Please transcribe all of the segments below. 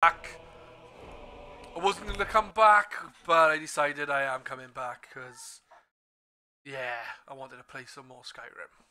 back. I wasn't going to come back, but I decided I am coming back because, yeah, I wanted to play some more Skyrim.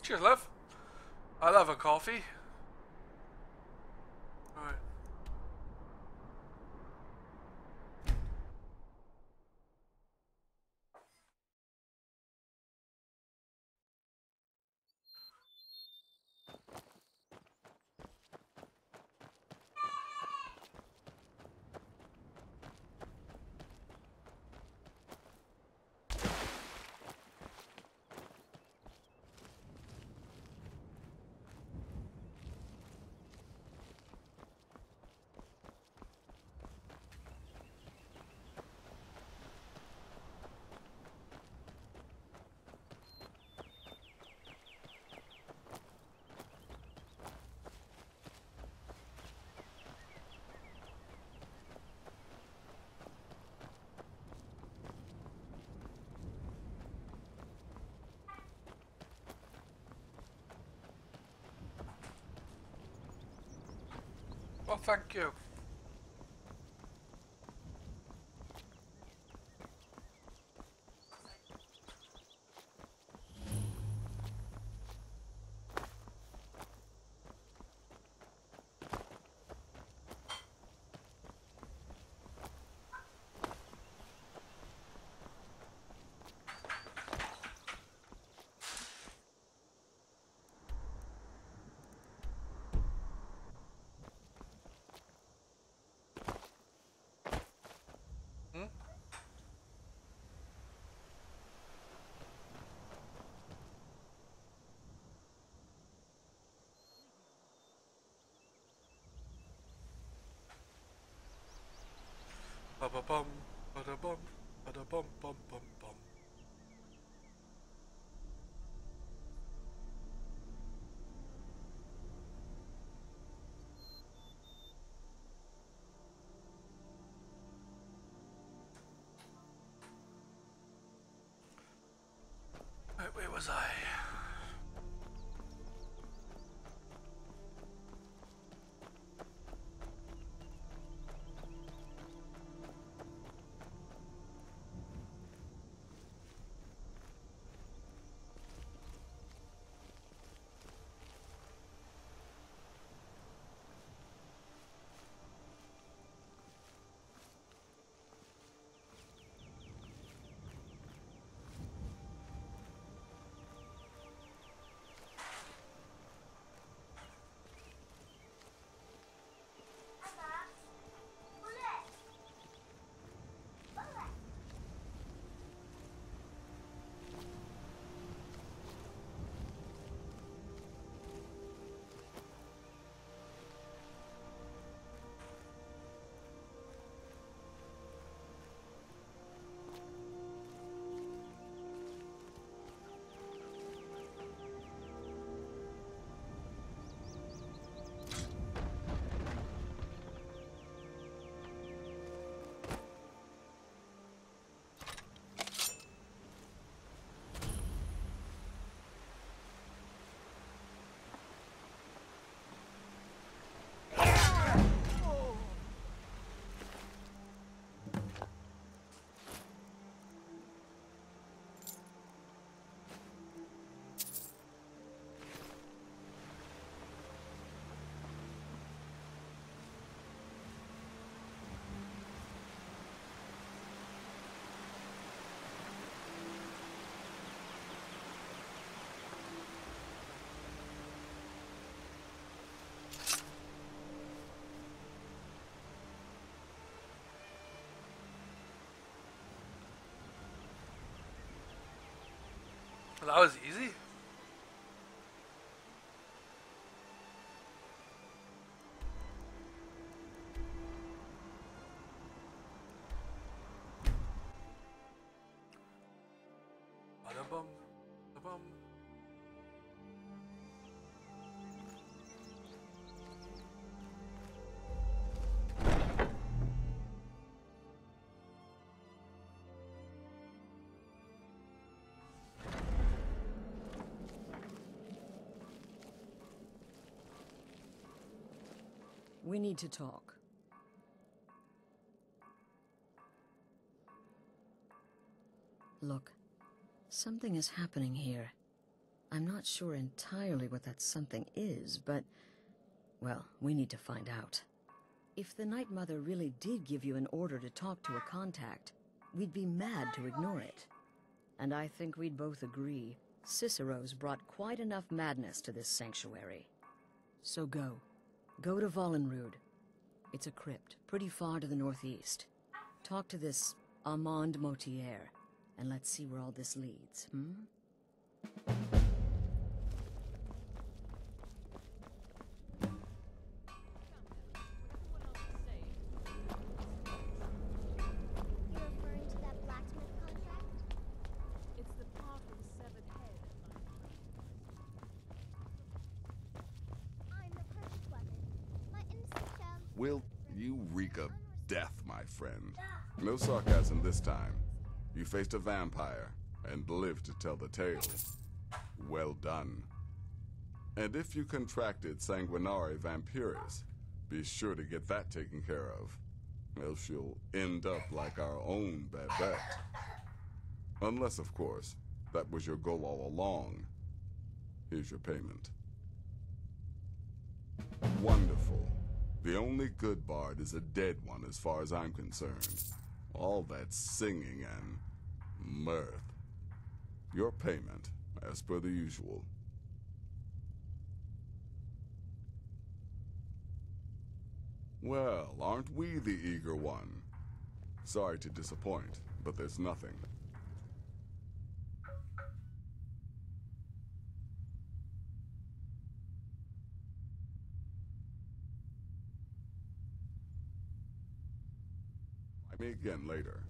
Cheers, love. I love a coffee. Alright. Well, thank you. Hmm? Ba ba bum, ba da bum, ba da bum bum bum bum. Right, where was I? That was easy. Ba-dum-bum, ba-bum. We need to talk. Look, something is happening here. I'm not sure entirely what that something is, but, well, we need to find out. If the Night Mother really did give you an order to talk to a contact, we'd be mad to ignore it. And I think we'd both agree, Cicero's brought quite enough madness to this sanctuary. So go. Go to Vollenrude. It's a crypt, pretty far to the northeast. Talk to this Armand Motier, and let's see where all this leads, You're referring to that blacksmith contract? It's the part with the severed head. I'm the purchase weapon. My innocent child. Will you reek of death, my friend? No sarcasm this time. You faced a vampire and lived to tell the tale. Well done. And if you contracted Sanguinare Vampiris, be sure to get that taken care of. Else you'll end up like our own Babette. Unless, of course, that was your goal all along. Here's your payment. Wonderful. The only good bard is a dead one as far as I'm concerned. All that singing and mirth. Your payment, as per the usual. Well, aren't we the eager one? Sorry to disappoint, but there's nothing. Try me again later.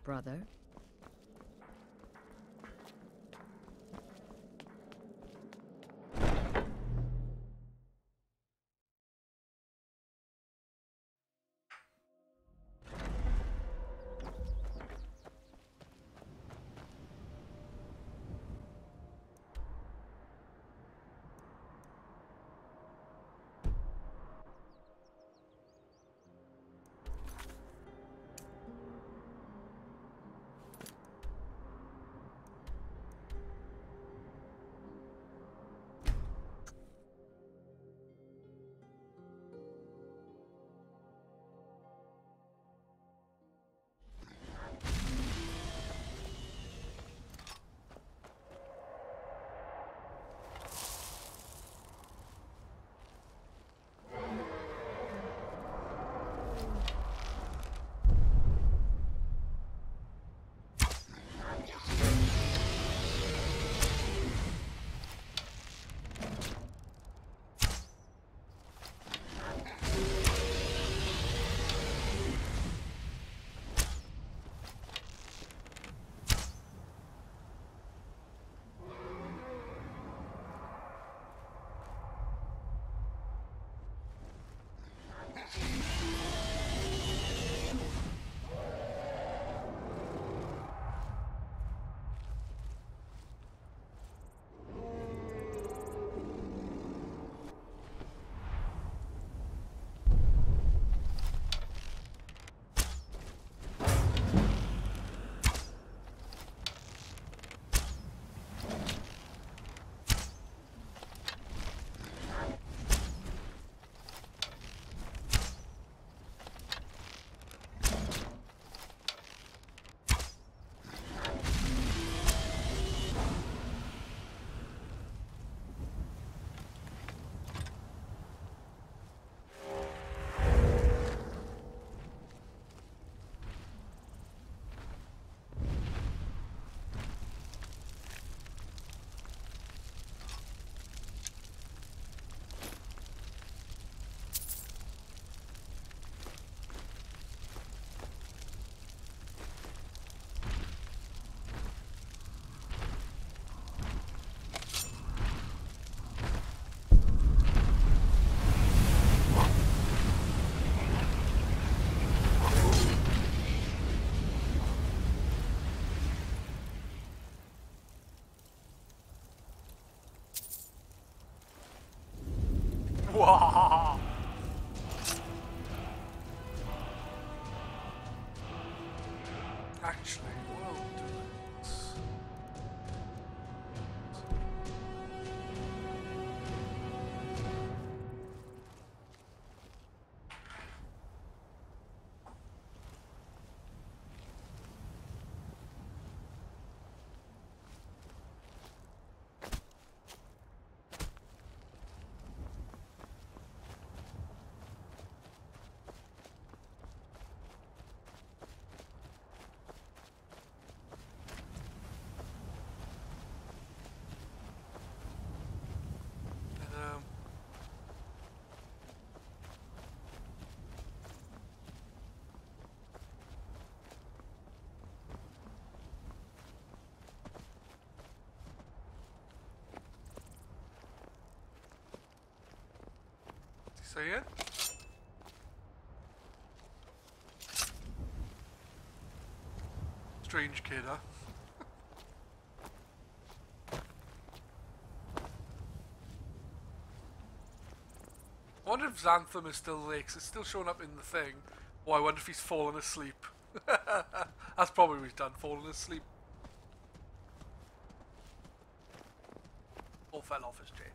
brother? Wah! Actually, we'll do this. Say it. Strange kid, huh? I wonder if Xantham is still there, 'cause it's still showing up in the thing. Or I wonder if he's fallen asleep. That's probably what he's done, fallen asleep. Or fell off his chair.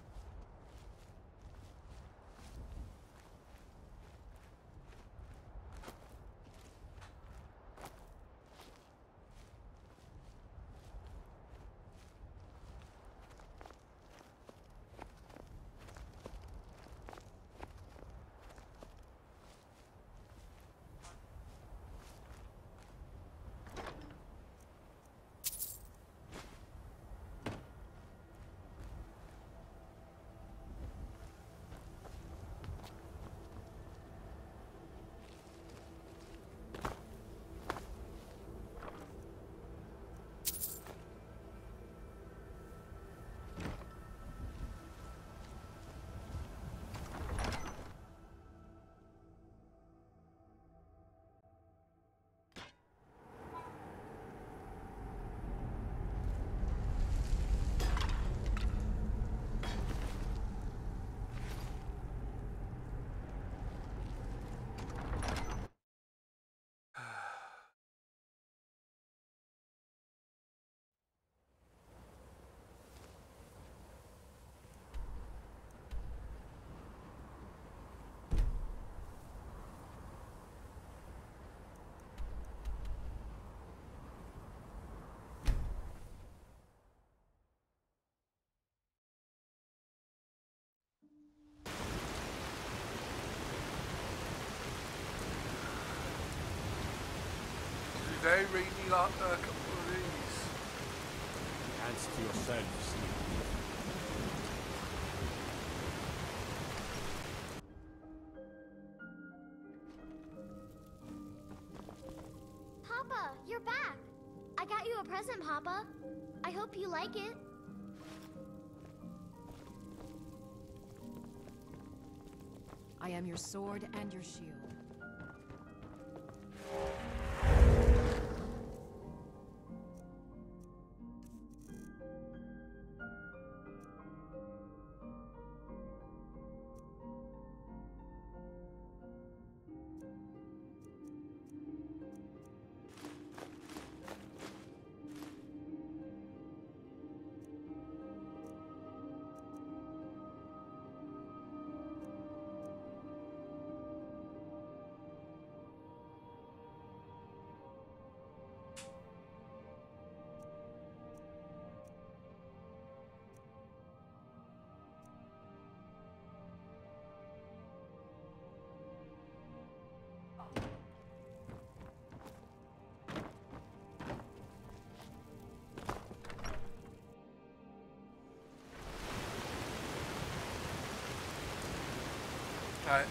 Very rainy couple of days. Hands to yourselves. Papa, you're back. I got you a present, Papa. I hope you like it. I am your sword and your shield. Right.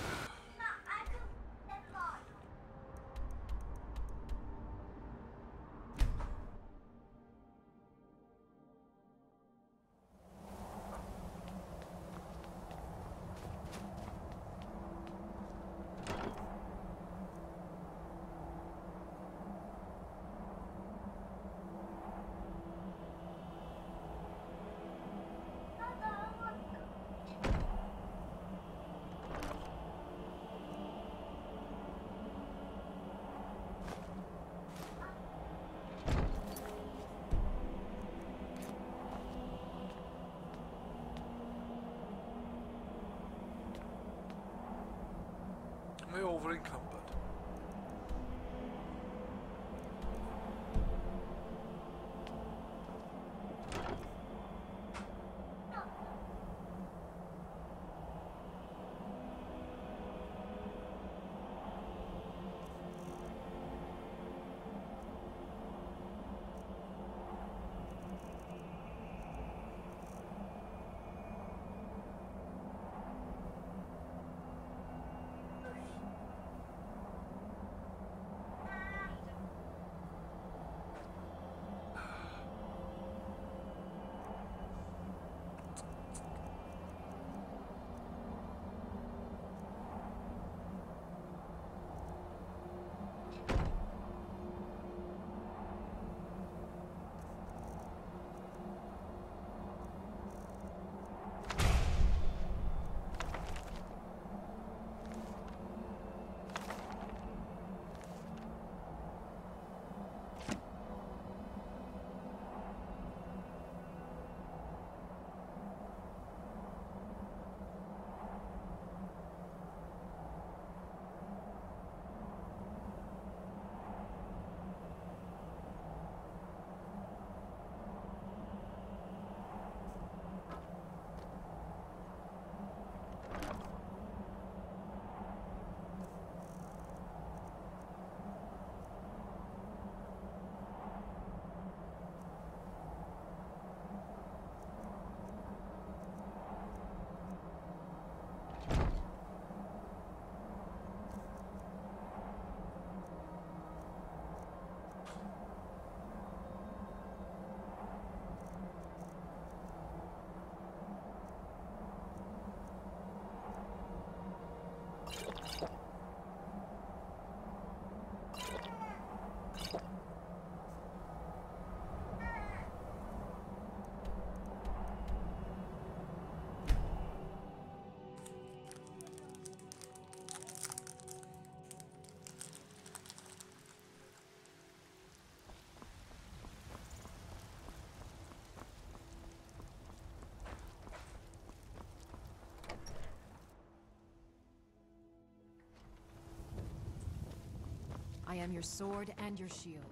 I am your sword and your shield.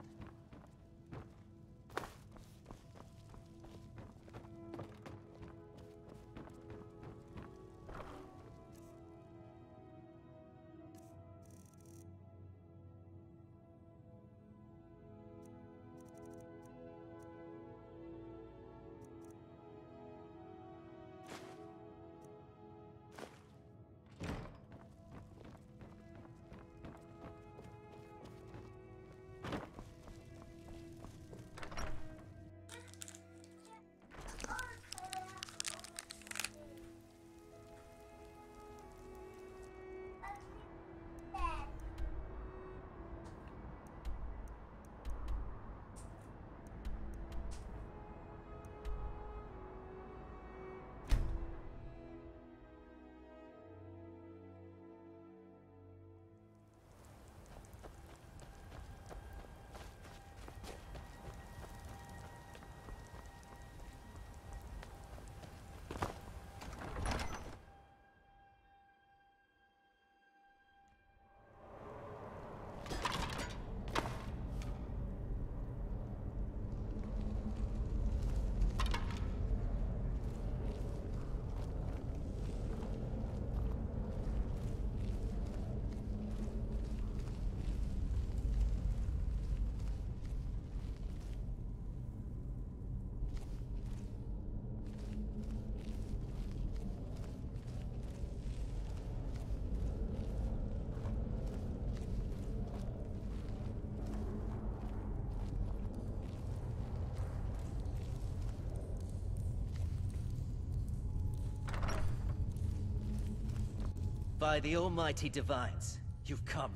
By the almighty divines, you've come.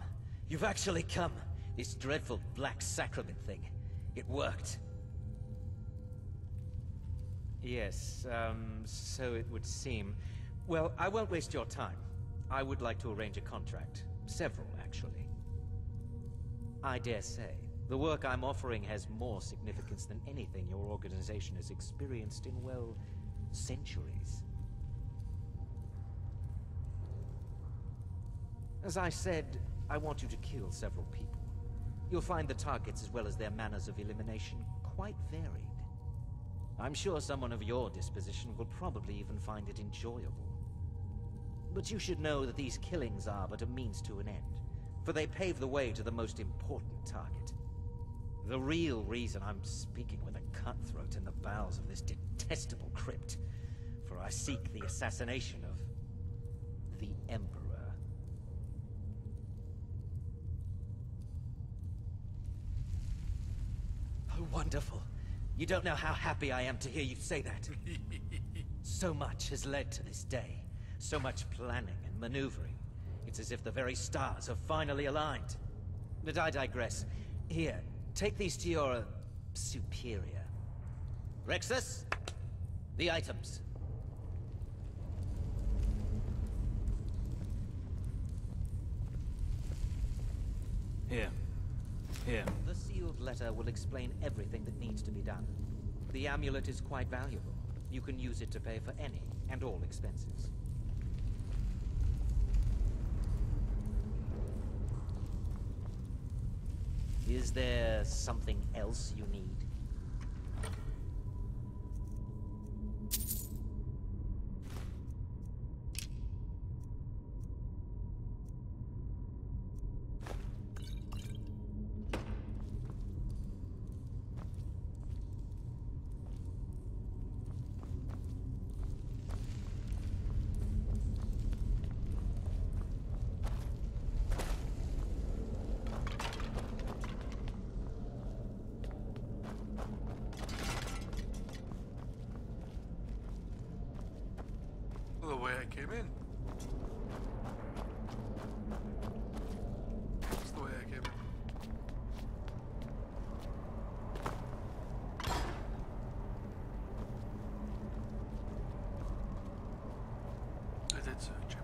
You've actually come. This dreadful black sacrament thing. It worked. Yes, so it would seem. Well, I won't waste your time. I would like to arrange a contract. Several, actually. I dare say, the work I'm offering has more significance than anything your organization has experienced in, well, centuries. As I said, I want you to kill several people. You'll find the targets as well as their manners of elimination quite varied. I'm sure someone of your disposition will probably even find it enjoyable. But you should know that these killings are but a means to an end, for they pave the way to the most important target. The real reason I'm speaking with a cutthroat in the bowels of this detestable crypt, for I seek the assassination of the Emperor. Oh, wonderful. You don't know how happy I am to hear you say that. So much has led to this day. So much planning and maneuvering. It's as if the very stars have finally aligned. But I digress. Here, take these to your superior. Rexus, the items. Here. Here. The sealed letter will explain everything that needs to be done. The amulet is quite valuable. You can use it to pay for any and all expenses. Is there something else you need? The way I came in. That's the way I came in. I did search him.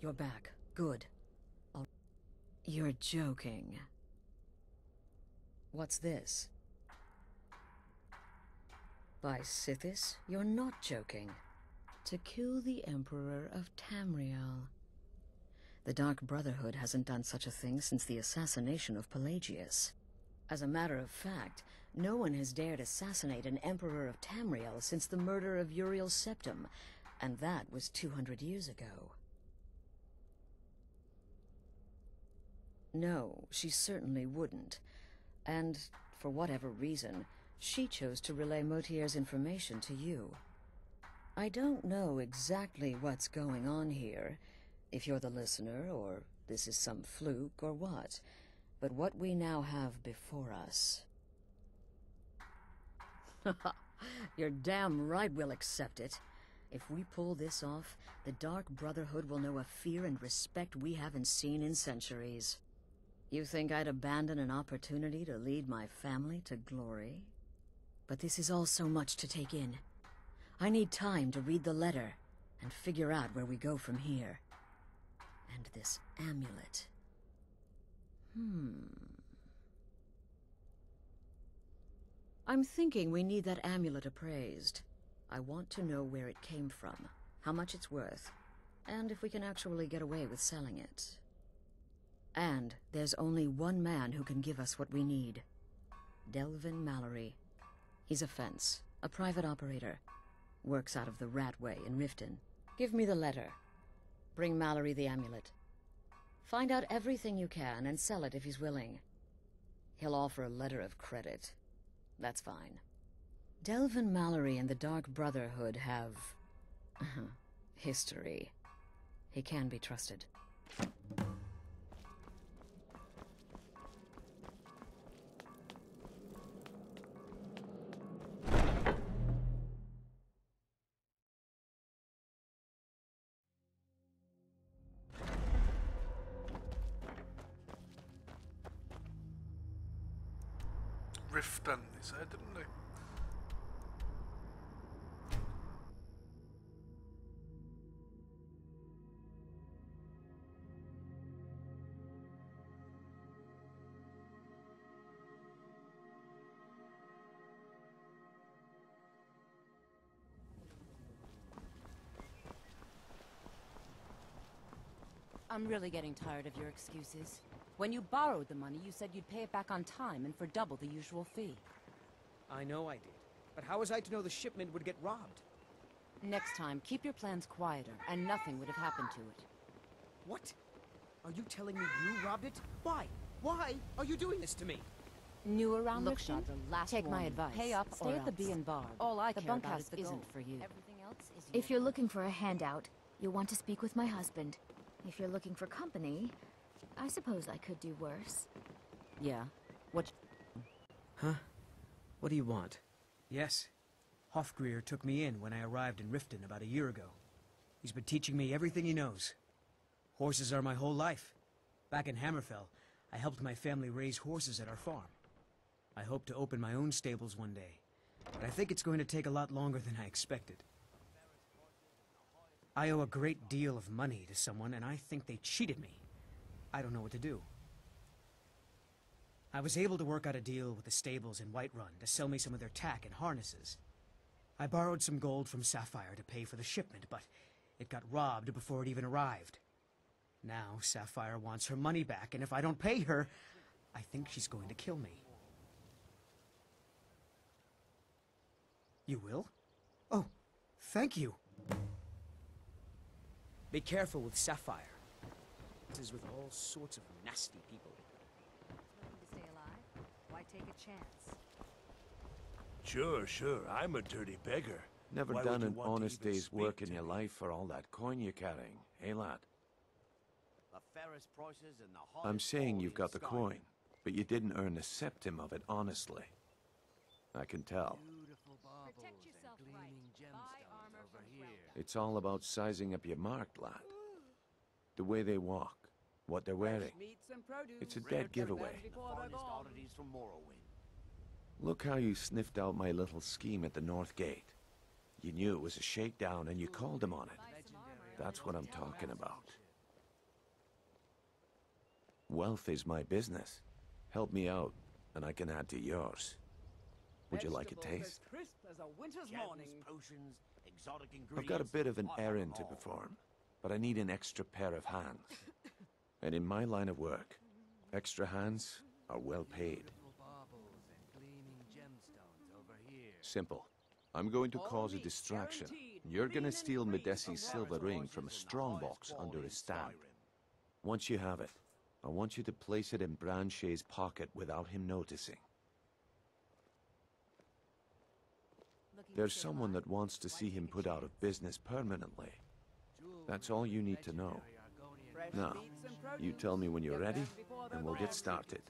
You're back. Good. You're joking. What's this? By Sithis, you're not joking. To kill the Emperor of Tamriel. The Dark Brotherhood hasn't done such a thing since the assassination of Pelagius. As a matter of fact, no one has dared assassinate an Emperor of Tamriel since the murder of Uriel Septim, and that was 200 years ago. No, she certainly wouldn't. And, for whatever reason, she chose to relay Motier's information to you. I don't know exactly what's going on here, if you're the listener, or this is some fluke, or what. But what we now have before us... You're damn right we'll accept it. If we pull this off, the Dark Brotherhood will know a fear and respect we haven't seen in centuries. You think I'd abandon an opportunity to lead my family to glory? But this is all so much to take in. I need time to read the letter and figure out where we go from here. And this amulet. I'm thinking we need that amulet appraised. I want to know where it came from, how much it's worth, and if we can actually get away with selling it. And there's only one man who can give us what we need. Delvin Mallory. He's a fence, a private operator. Works out of the Ratway in Riften. Give me the letter. Bring Mallory the amulet. Find out everything you can and sell it if he's willing. He'll offer a letter of credit. That's fine. Delvin Mallory and the Dark Brotherhood have... history. He can be trusted. Riften, they said, didn't they? I'm really getting tired of your excuses. When you borrowed the money, you said you'd pay it back on time and for double the usual fee. I know I did. But how was I to know the shipment would get robbed? Next time, keep your plans quieter, and nothing would have happened to it. What? Are you telling me you robbed it? Why? Why are you doing this to me? New around Look, Riften? Shadra, last Take my warning. advice. Pay up Stay or at the else. Bee and Bar. All I the care about bunkhouse is the isn't gold. for you. Everything else is If you're looking for a handout, you'll want to speak with my husband. If you're looking for company, I suppose I could do worse. Yeah. What? Huh? What do you want? Yes. Hofgreer took me in when I arrived in Riften about a year ago. He's been teaching me everything he knows. Horses are my whole life. Back in Hammerfell, I helped my family raise horses at our farm. I hope to open my own stables one day, but I think it's going to take a lot longer than I expected. I owe a great deal of money to someone, and I think they cheated me. I don't know what to do. I was able to work out a deal with the stables in Whiterun to sell me some of their tack and harnesses. I borrowed some gold from Sapphire to pay for the shipment, but it got robbed before it even arrived. Now Sapphire wants her money back, and if I don't pay her, I think she's going to kill me. You will? Oh, thank you. Be careful with Sapphire. This is with all sorts of nasty people. To stay alive? Why take a chance? Sure, I'm a dirty beggar. Never Why done would you an want to honest even day's speak work to in your me? life for all that coin you're carrying, eh, lad? The fairest prices and the I'm highest saying you've got quality the in Skyrim. coin, but you didn't earn a septim of it honestly. I can tell. Protect yourself right. Buy armor from Relda. It's all about sizing up your mark, lad. The way they walk, what they're wearing. It's a dead giveaway. The finest oddities from Morrowind. Look how you sniffed out my little scheme at the North Gate. You knew it was a shakedown and you called him on it. That's what I'm talking about. Wealth is my business. Help me out, and I can add to yours. Would you like a taste? Crisp as a winter's morning. Potions, exotic I've got a bit of an errand to perform, but I need an extra pair of hands. And in my line of work, extra hands are well paid. Simple. I'm going to cause a distraction. You're gonna steal Medesi's silver ring from a strongbox under his stamp. Once you have it, I want you to place it in Branchet's pocket without him noticing. There's someone that wants to see him put out of business permanently. That's all you need to know. Now, you tell me when you're ready, and we'll get started.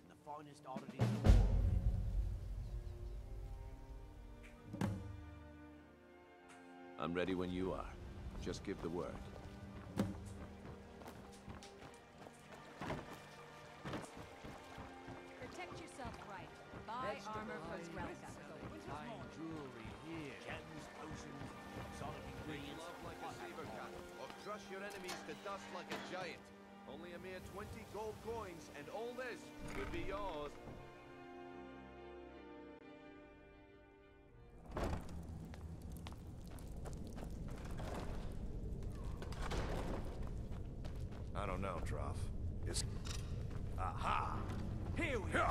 I'm ready when you are. Just give the word. Protect yourself right. Buy armor from Grelka. Fine jewelry here. Gems, potions, exotic ingredients. Love like a saber cat, or crush your enemies to dust like a giant. Only a mere 20 gold coins, and all this could be yours. I don't know, Trough. It's... Aha! Here we go!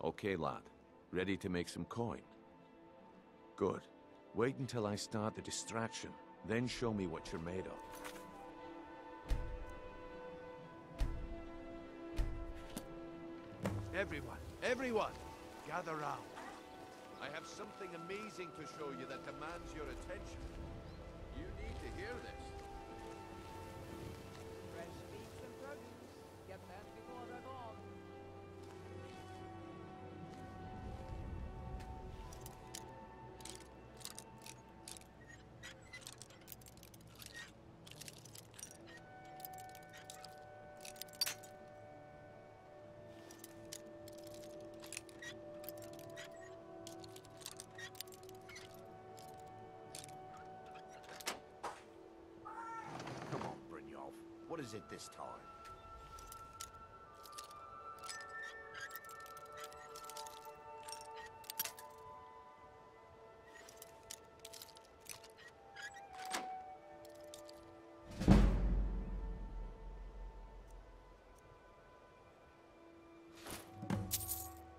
Okay, lad. Ready to make some coin? Good. Wait until I start the distraction, then show me what you're made of. Everyone, gather round. I have something amazing to show you that demands your attention. You need to hear this. fresh meats and produce. Get that before they're gone. Come on, Brynjolf. What is it this time?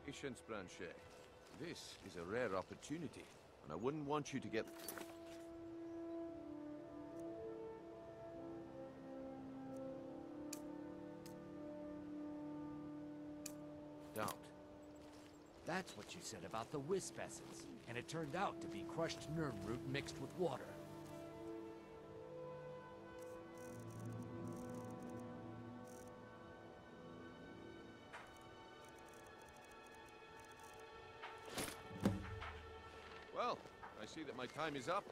Patience, Branchet. This is a rare opportunity, and I wouldn't want you to get... Doubt. That's what you said about the wisp essence, and it turned out to be crushed nerve root mixed with water. Well, I see that my time is up.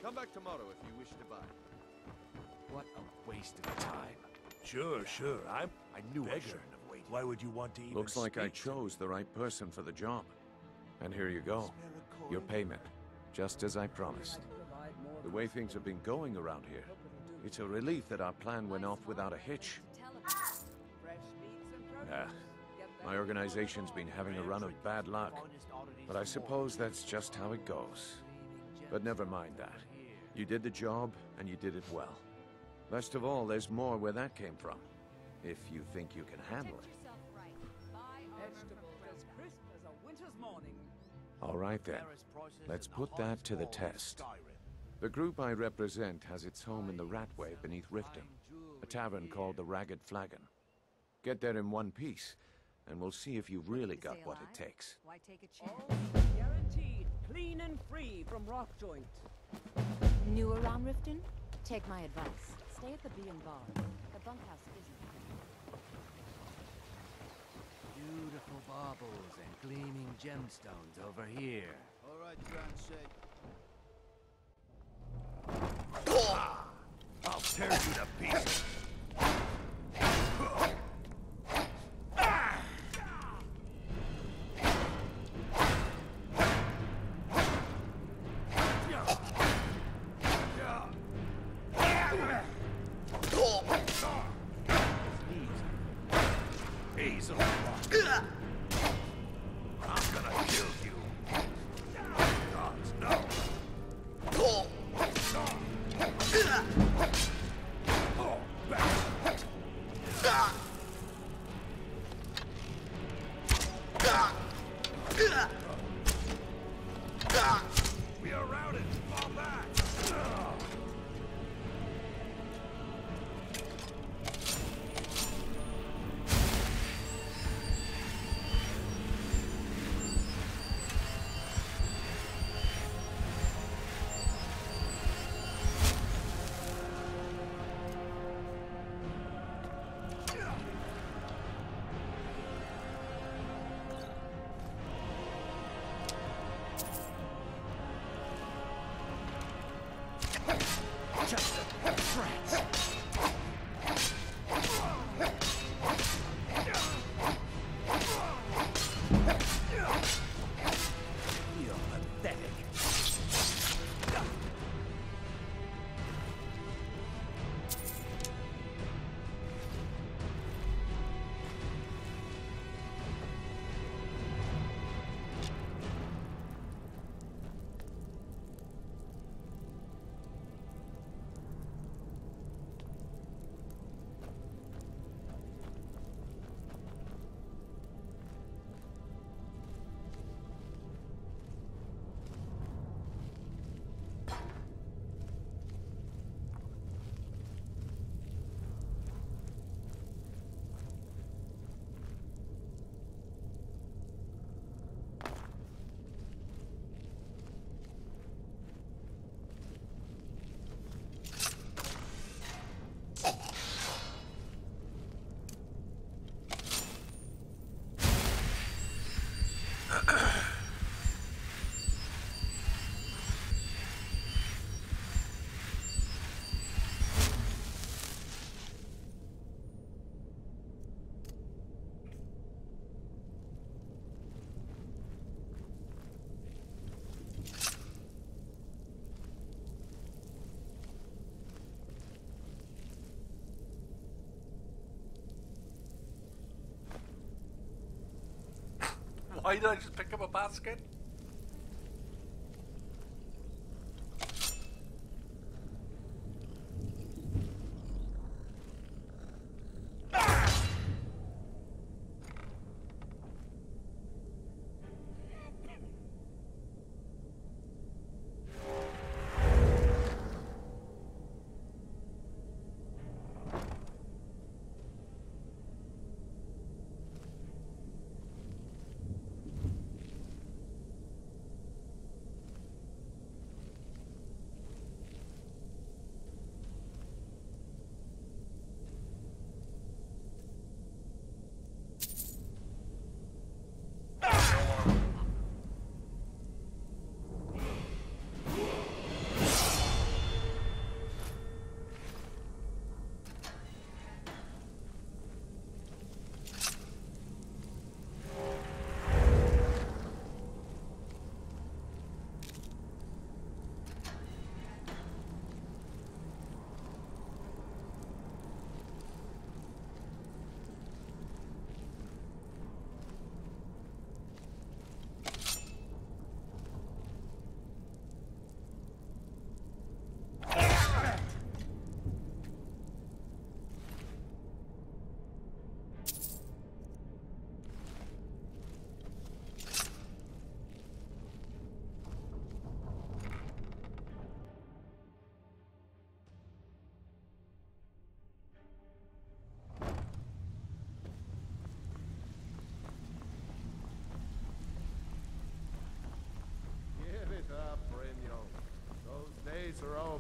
Come back tomorrow if you wish to buy. What a waste of time. Sure. I knew I beggar. shouldn't have waited. Why would you want to even Looks like I speak to me? chose the right person for the job. And here you go. Your payment. Just as I promised. The way things have been going around here, It's a relief that our plan went off without a hitch. My organization's been having a run of bad luck, but I suppose that's just how it goes. But never mind that. You did the job, and you did it well. Best of all, there's more where that came from, if you think you can handle it. All right then, let's put that to the test. The group I represent has its home in the Ratway beneath Riften, a tavern called the Ragged Flagon. Get there in one piece, and we'll see if you've really got what it takes. Why take a chance? Guaranteed clean and free from rock joint. New around Riften? Take my advice. Stay at the Bee and Bar. The bunkhouse isn't. Beautiful baubles and gleaming gemstones over here. All right, Transit. I'll tear you to pieces. Easily. I'm gonna kill you. Gods, no. We are routed. Fall back. Why did I just pick up a basket?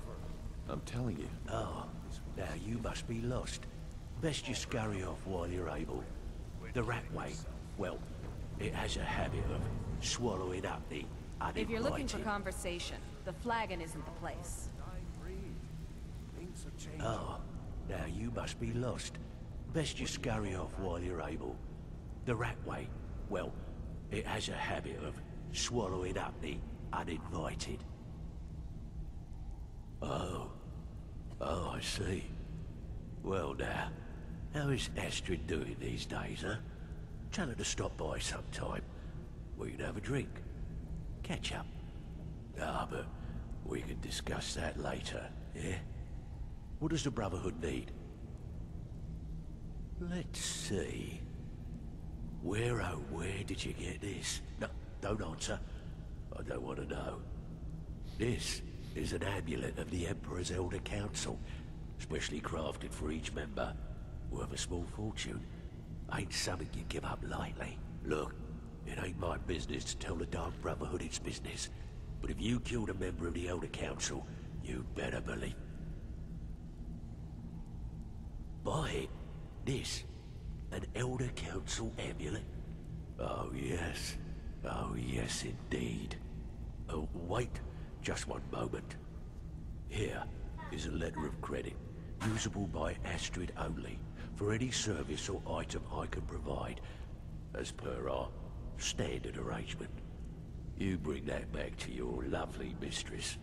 over. I'm telling you. Oh, now you must be lost. Best you scurry off while you're able. The Ratway, well, it has a habit of swallowing up the uninvited. If you're looking for conversation, the flagon isn't the place. Oh, now you must be lost. Best you scurry off while you're able. The Ratway, well, it has a habit of swallowing up the uninvited. Oh, I see. Well now, how is Astrid doing these days, huh? Tell her to stop by sometime. We can have a drink. Catch up. Ah, but we can discuss that later, yeah? What does the Brotherhood need? Let's see. Where, oh, where did you get this? No, don't answer. I don't want to know. This is an amulet of the Emperor's Elder Council, specially crafted for each member. Worth a small fortune. Ain't something you give up lightly. Look, it ain't my business to tell the Dark Brotherhood its business. But if you killed a member of the Elder Council, you'd better believe. Buy it. This. An Elder Council amulet? Oh yes. Oh yes indeed. Oh, wait. Just one moment. Here is a letter of credit. Usable by Astrid only. For any service or item I can provide. As per our standard arrangement. You bring that back to your lovely mistress.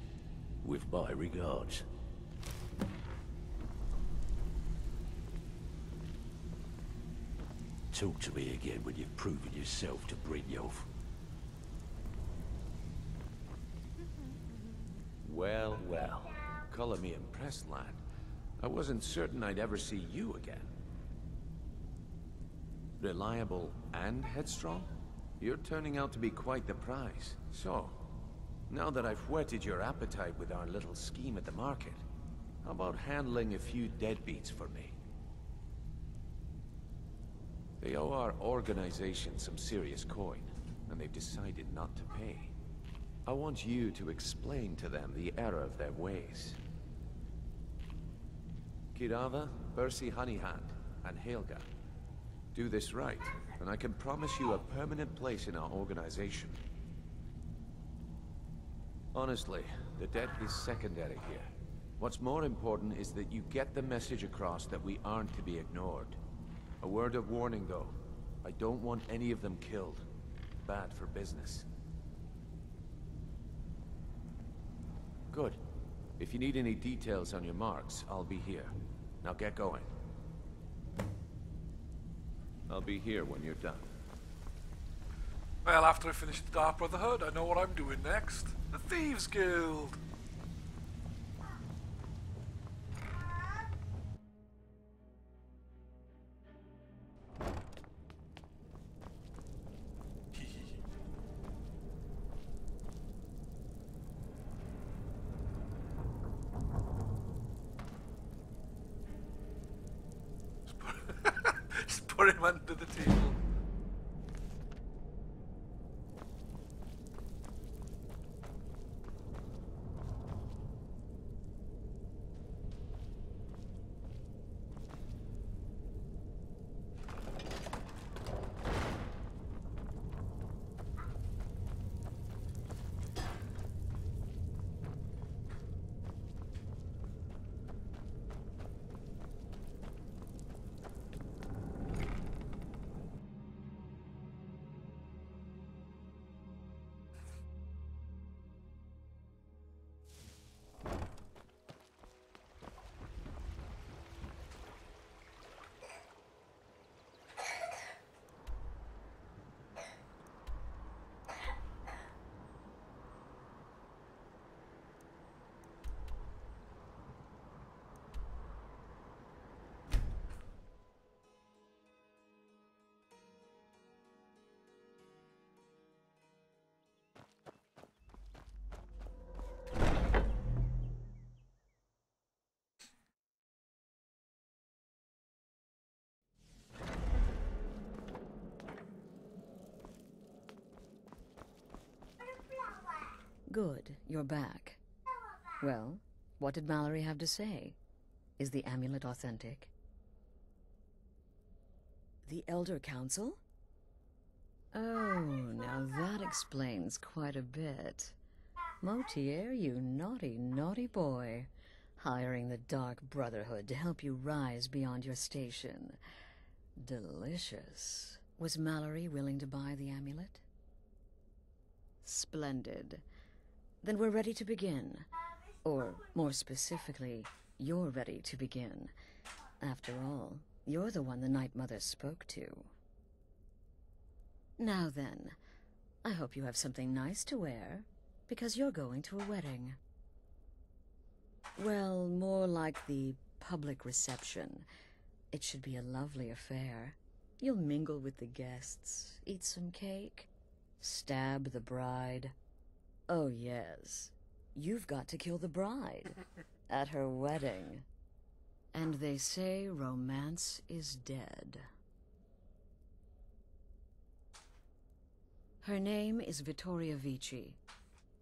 With my regards. Talk to me again when you've proven yourself to Brynjolf. Well, well. Color me impressed, lad. I wasn't certain I'd ever see you again. Reliable and headstrong? You're turning out to be quite the prize. So, now that I've whetted your appetite with our little scheme at the market, how about handling a few deadbeats for me? They owe our organization some serious coin, and they've decided not to pay. I want you to explain to them the error of their ways. Kirava, Percy Honeyhand, and Helga. Do this right, and I can promise you a permanent place in our organization. Honestly, the debt is secondary here. What's more important is that you get the message across that we aren't to be ignored. A word of warning, though. I don't want any of them killed. Bad for business. Good. If you need any details on your marks, I'll be here. Now get going. I'll be here when you're done. Well, after I finish the Dark Brotherhood, I know what I'm doing next. The Thieves Guild! Just put him under the table. Good, you're back. Well, What did Mallory have to say? Is the amulet authentic? The Elder Council? Oh, now that explains quite a bit. Motier, you naughty, naughty boy. Hiring the Dark Brotherhood to help you rise beyond your station. Delicious. Was Mallory willing to buy the amulet? Splendid. Then we're ready to begin. Or, more specifically, you're ready to begin. After all, you're the one the Night Mother spoke to. Now then, I hope you have something nice to wear, because you're going to a wedding. Well, more like the public reception. It should be a lovely affair. You'll mingle with the guests, eat some cake, stab the bride. Oh yes, you've got to kill the bride at her wedding. And they say romance is dead. Her name is Vittoria Vici.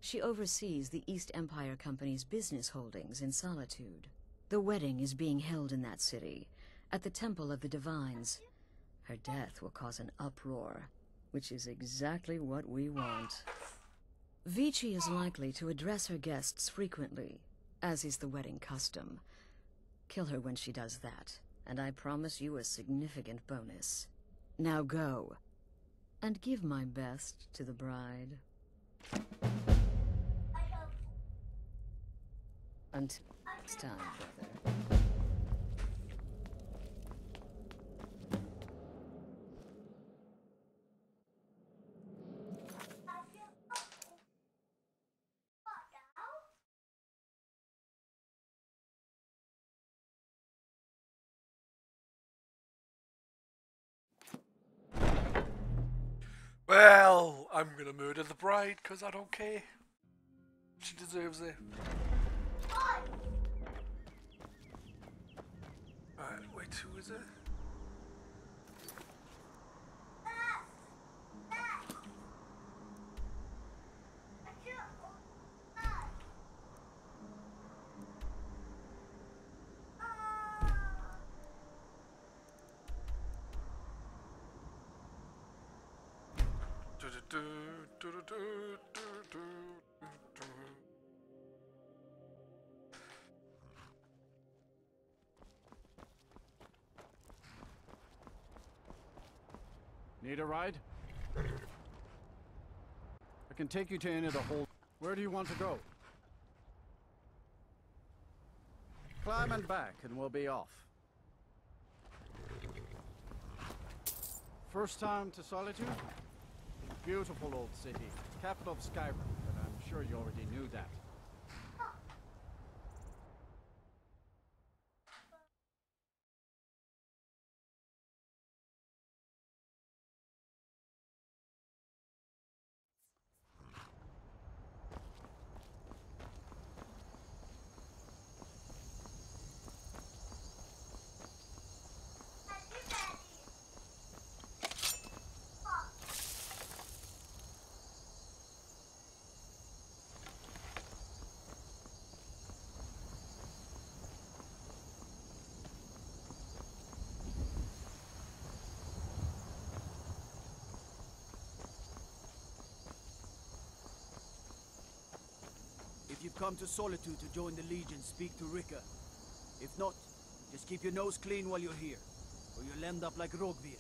She oversees the East Empire Company's business holdings in Solitude. The wedding is being held in that city, at the Temple of the Divines. Her death will cause an uproar, which is exactly what we want. Vici is likely to address her guests frequently, as is the wedding custom. Kill her when she does that, and I promise you a significant bonus. Now go, and give my best to the bride. Until next time, brother. Well, I'm gonna murder the bride because I don't care. She deserves it. Alright, wait, who is it? Need a ride? I can take you to any of the whole... Where do you want to go? Climb and back and we'll be off. First time to Solitude? Beautiful old city. Capital of Skyrim, but I'm sure you already knew that. If you've come to Solitude to join the Legion, speak to Rika. If not, just keep your nose clean while you're here, or you'll end up like Rogvir.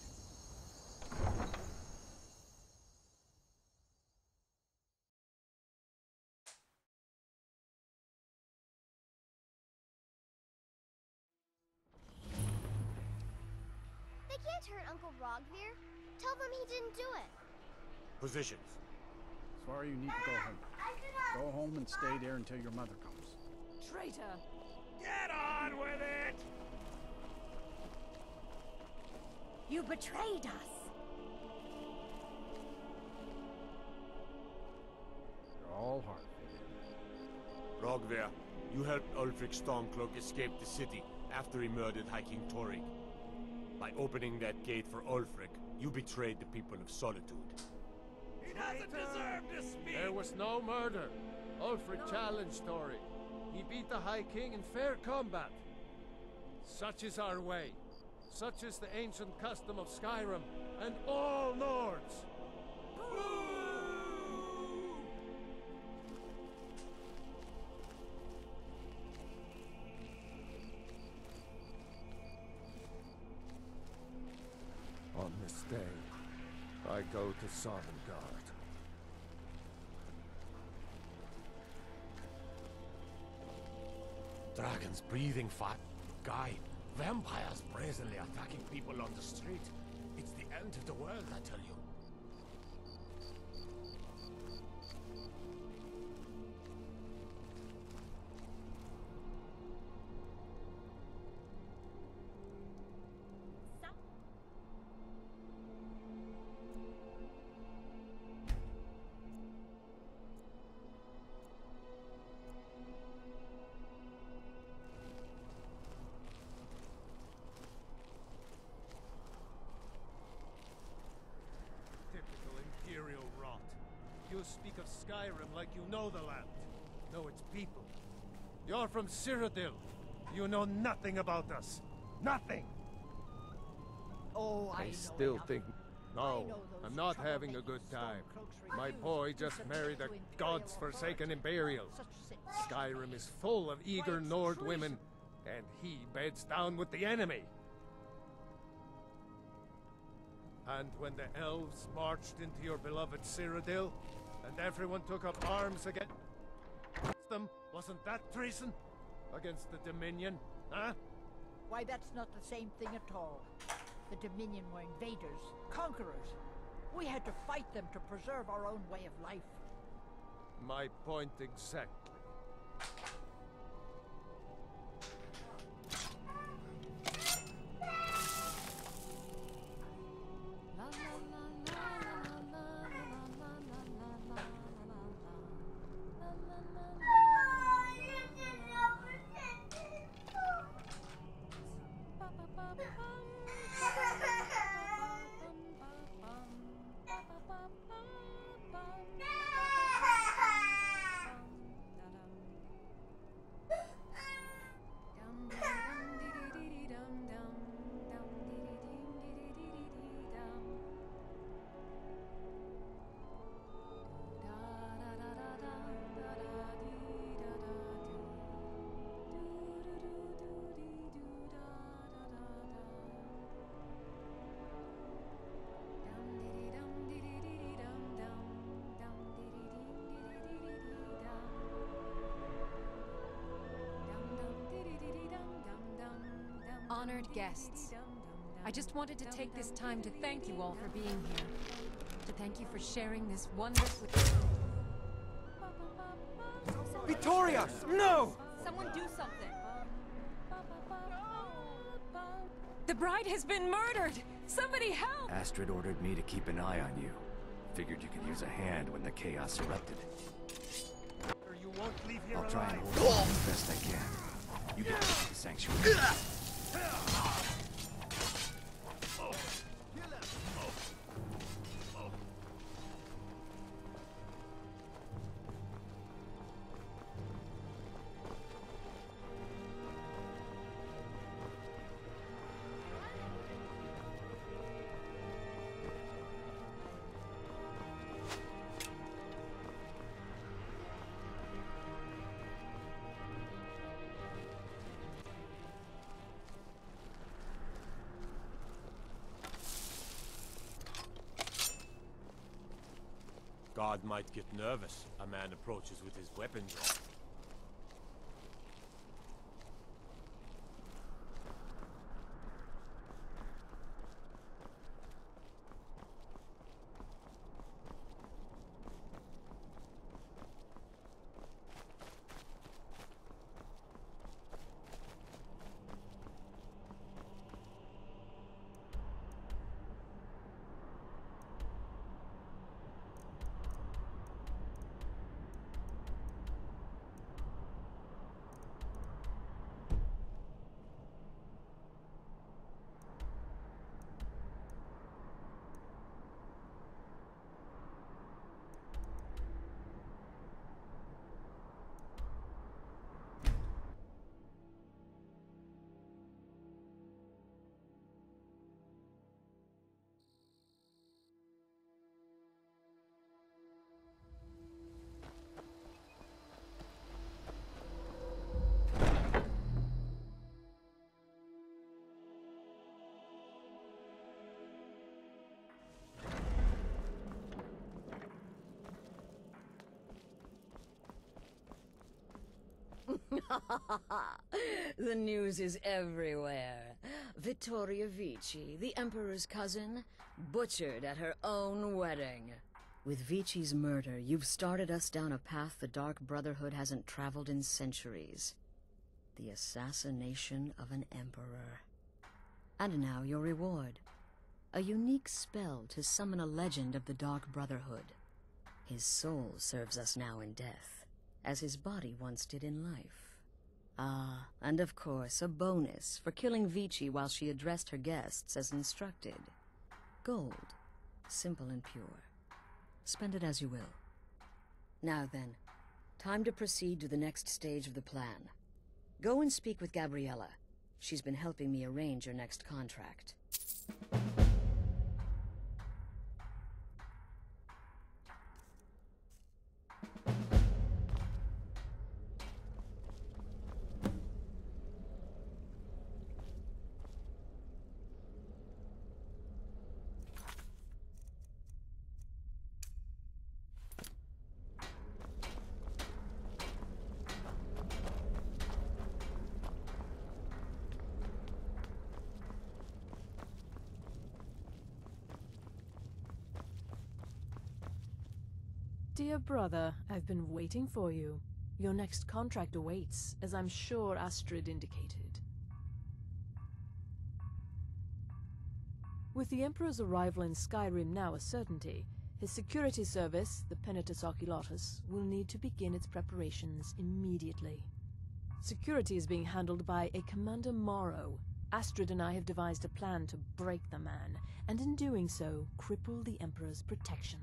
They can't hurt Uncle Rogvir. Tell them he didn't do it. Positions. Sorry, you need to go home. Go home and stay there until your mother comes. Traitor! Get on with it! You betrayed us! You're all hard. Rogver, you helped Ulfric Stormcloak escape the city after he murdered High King Torrig. By opening that gate for Ulfric, you betrayed the people of Solitude. He doesn't deserve to speak! There was no murder. Ulfric challenged Torrig. He beat the High King in fair combat. Such is our way. Such is the ancient custom of Skyrim and all Nords. On this day, I go to Sovngarde. Dragons breathing fire. Guy, vampires brazenly attacking people on the street. It's the end of the world, I tell you. Imperial rot. You speak of Skyrim like you know the land. Know its people. You're from Cyrodiil. You know nothing about us. Nothing! Oh, I still think... No, I'm not having a good time. My boy just married a god's-forsaken Imperial. Skyrim is full of eager Nord women, and he beds down with the enemy. And when the elves marched into your beloved Cyrodiil, and everyone took up arms against them, wasn't that treason? Against the Dominion, huh? Why, that's not the same thing at all. The Dominion were invaders, conquerors. We had to fight them to preserve our own way of life. My point exactly. Honored guests, I just wanted to take this time to thank you all for being here. To thank you for sharing this wonder with... Victoria! No! Someone do something! The bride has been murdered! Somebody help! Astrid ordered me to keep an eye on you. Figured you could use a hand when the chaos erupted. You won't leave here I'll try and alive. hold on as best I can. You get to the sanctuary. God might get nervous. A man approaches with his weapon drawn. The news is everywhere. Vittoria Vici, the Emperor's cousin, butchered at her own wedding. With Vici's murder, you've started us down a path the Dark Brotherhood hasn't traveled in centuries. The assassination of an emperor. And now your reward. A unique spell to summon a legend of the Dark Brotherhood. His soul serves us now in death, as his body once did in life. Ah, and of course, a bonus for killing Vici while she addressed her guests as instructed. Gold. Simple and pure. Spend it as you will. Now then, time to proceed to the next stage of the plan. Go and speak with Gabriella. She's been helping me arrange your next contract. Dear brother, I've been waiting for you. Your next contract awaits, as I'm sure Astrid indicated. With the Emperor's arrival in Skyrim now a certainty, his security service, the Penitus Oculatus, will need to begin its preparations immediately. Security is being handled by a Commander Morrow. Astrid and I have devised a plan to break the man, and in doing so, cripple the Emperor's protection.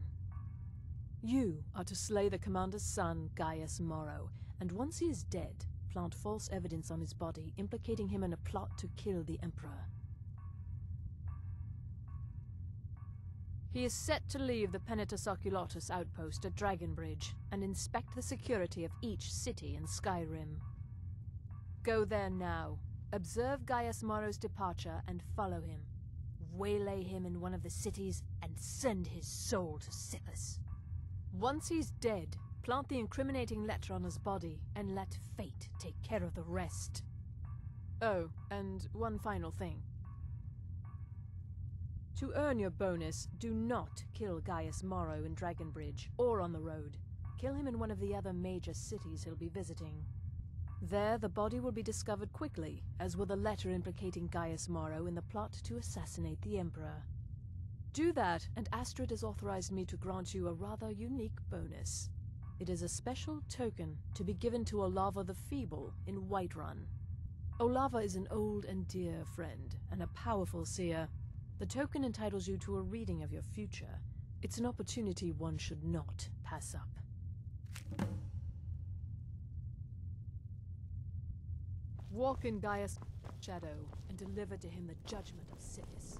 You are to slay the commander's son, Gaius Morrow, and once he is dead, plant false evidence on his body, implicating him in a plot to kill the Emperor. He is set to leave the Penitus Oculatus outpost at Dragonbridge and inspect the security of each city in Skyrim. Go there now, observe Gaius Morrow's departure and follow him. Waylay him in one of the cities and send his soul to Sithis. Once he's dead, plant the incriminating letter on his body and let fate take care of the rest. Oh, and one final thing. To earn your bonus, do not kill Gaius Morrow in Dragonbridge or on the road. Kill him in one of the other major cities he'll be visiting. There, the body will be discovered quickly, as will the letter implicating Gaius Morrow in the plot to assassinate the Emperor. Do that, and Astrid has authorized me to grant you a rather unique bonus. It is a special token to be given to Olava the Feeble in Whiterun. Olava is an old and dear friend, and a powerful seer. The token entitles you to a reading of your future. It's an opportunity one should not pass up. Walk in Gaius' shadow and deliver to him the judgment of Sithis.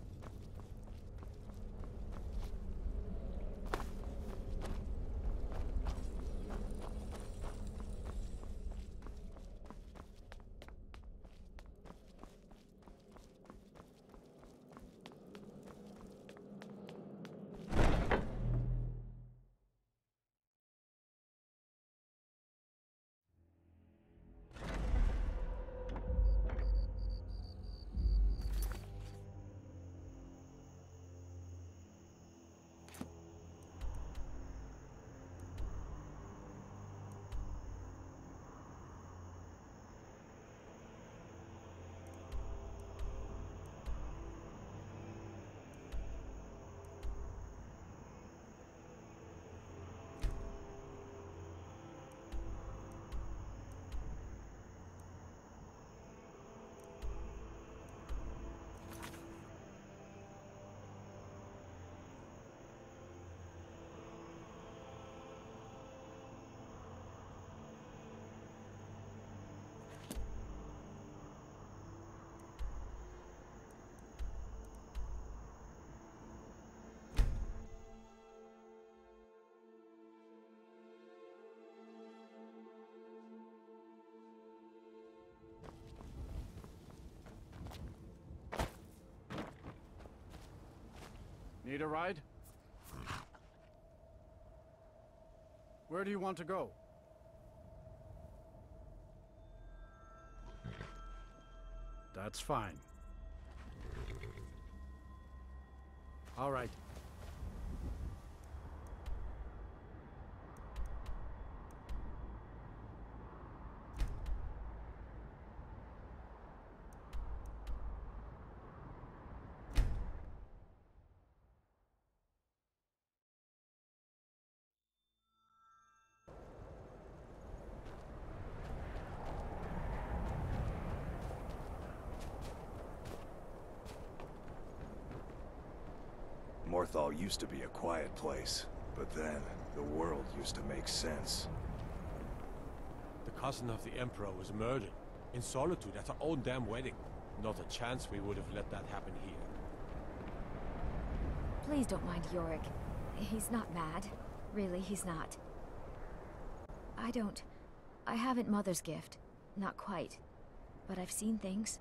Need a ride? Where do you want to go? That's fine. All right. Morthal used to be a quiet place, but then the world used to make sense. The cousin of the Emperor was murdered, in solitude at her own damn wedding. Not a chance we would have let that happen here. Please don't mind Yorick. He's not mad. Really, he's not. I haven't Mother's gift. Not quite. But I've seen things.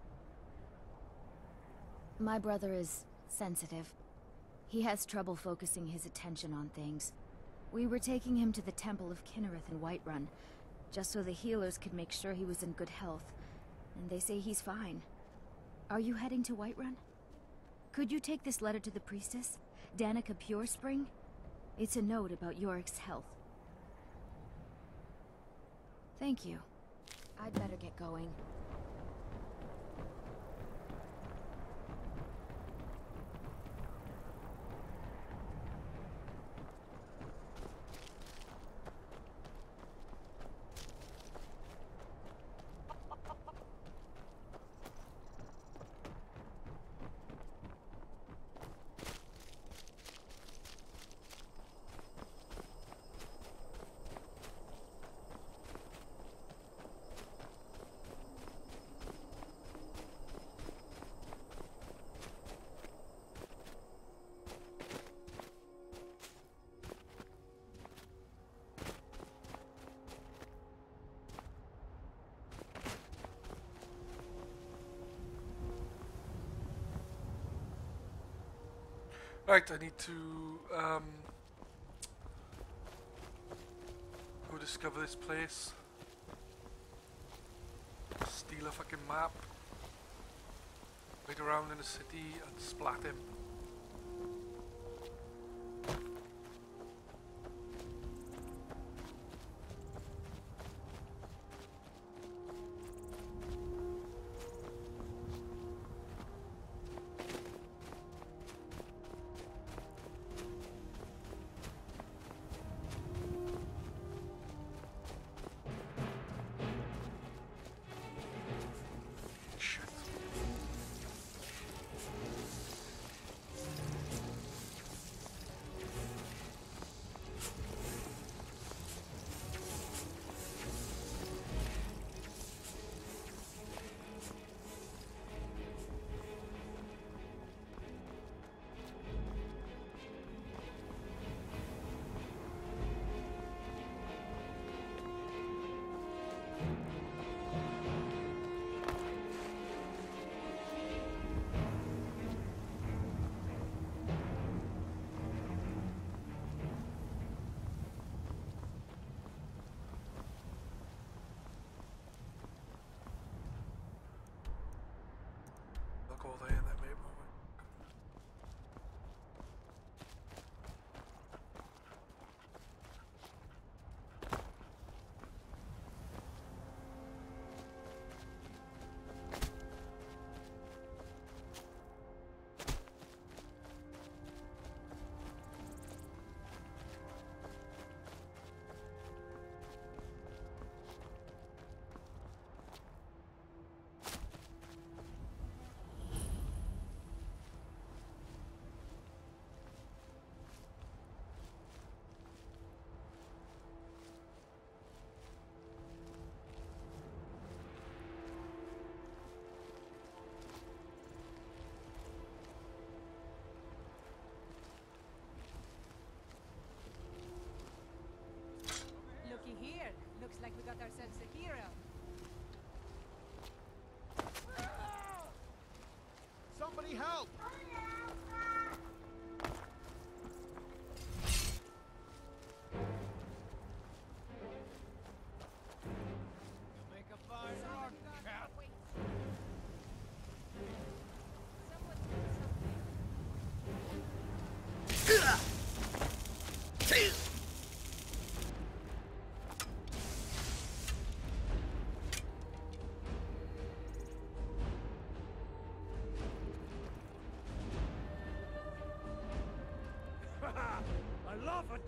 My brother is sensitive. He has trouble focusing his attention on things. We were taking him to the Temple of Kinnereth in Whiterun, just so the healers could make sure he was in good health. And they say he's fine. Are you heading to Whiterun? Could you take this letter to the priestess, Danica Purespring? It's a note about Yorick's health. Thank you. I'd better get going. Right, I need to go discover this place. Steal a fucking map. Wait around in the city and splat him.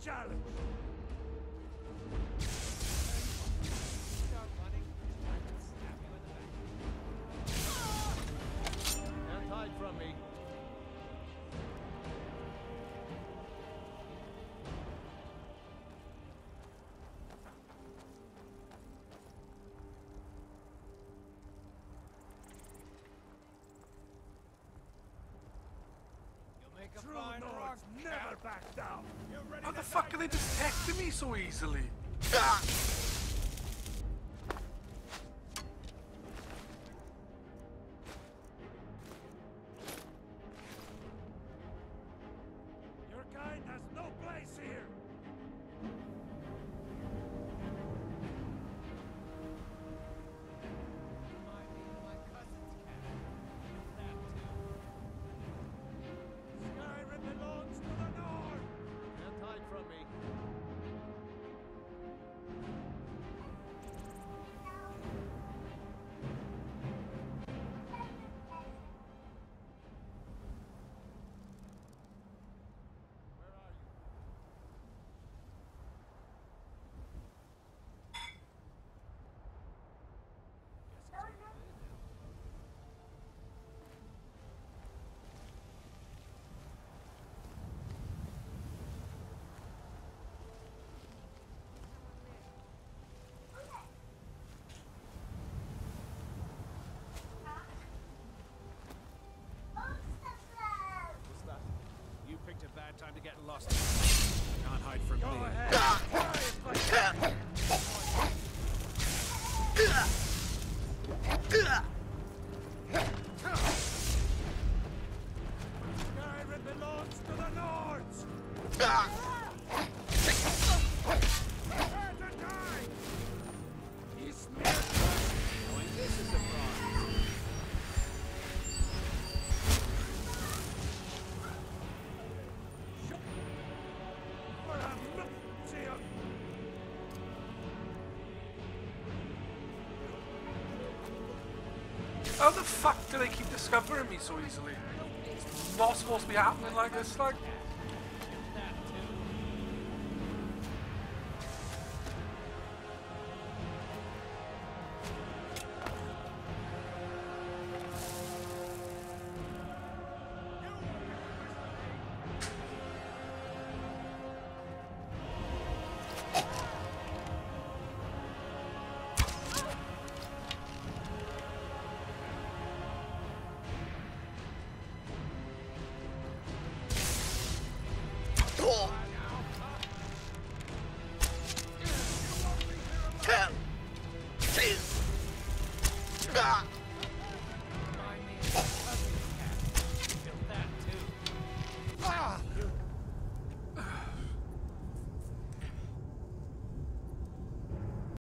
challenge. Can't hide from me. True Nords never back down. How the fuck are they detecting me so easily? Your kind has no place here. Skyrim belongs to the North! Can't hide from me. What's that? You picked a bad time to get lost. Can't hide from me. Go ahead. Skyrim belongs to the Nords! Prepare to die! You smeared us! Knowing this is a fraud. For a mercy of... How the fuck do they keep discovering me so easily? It's not supposed to be happening like this, like.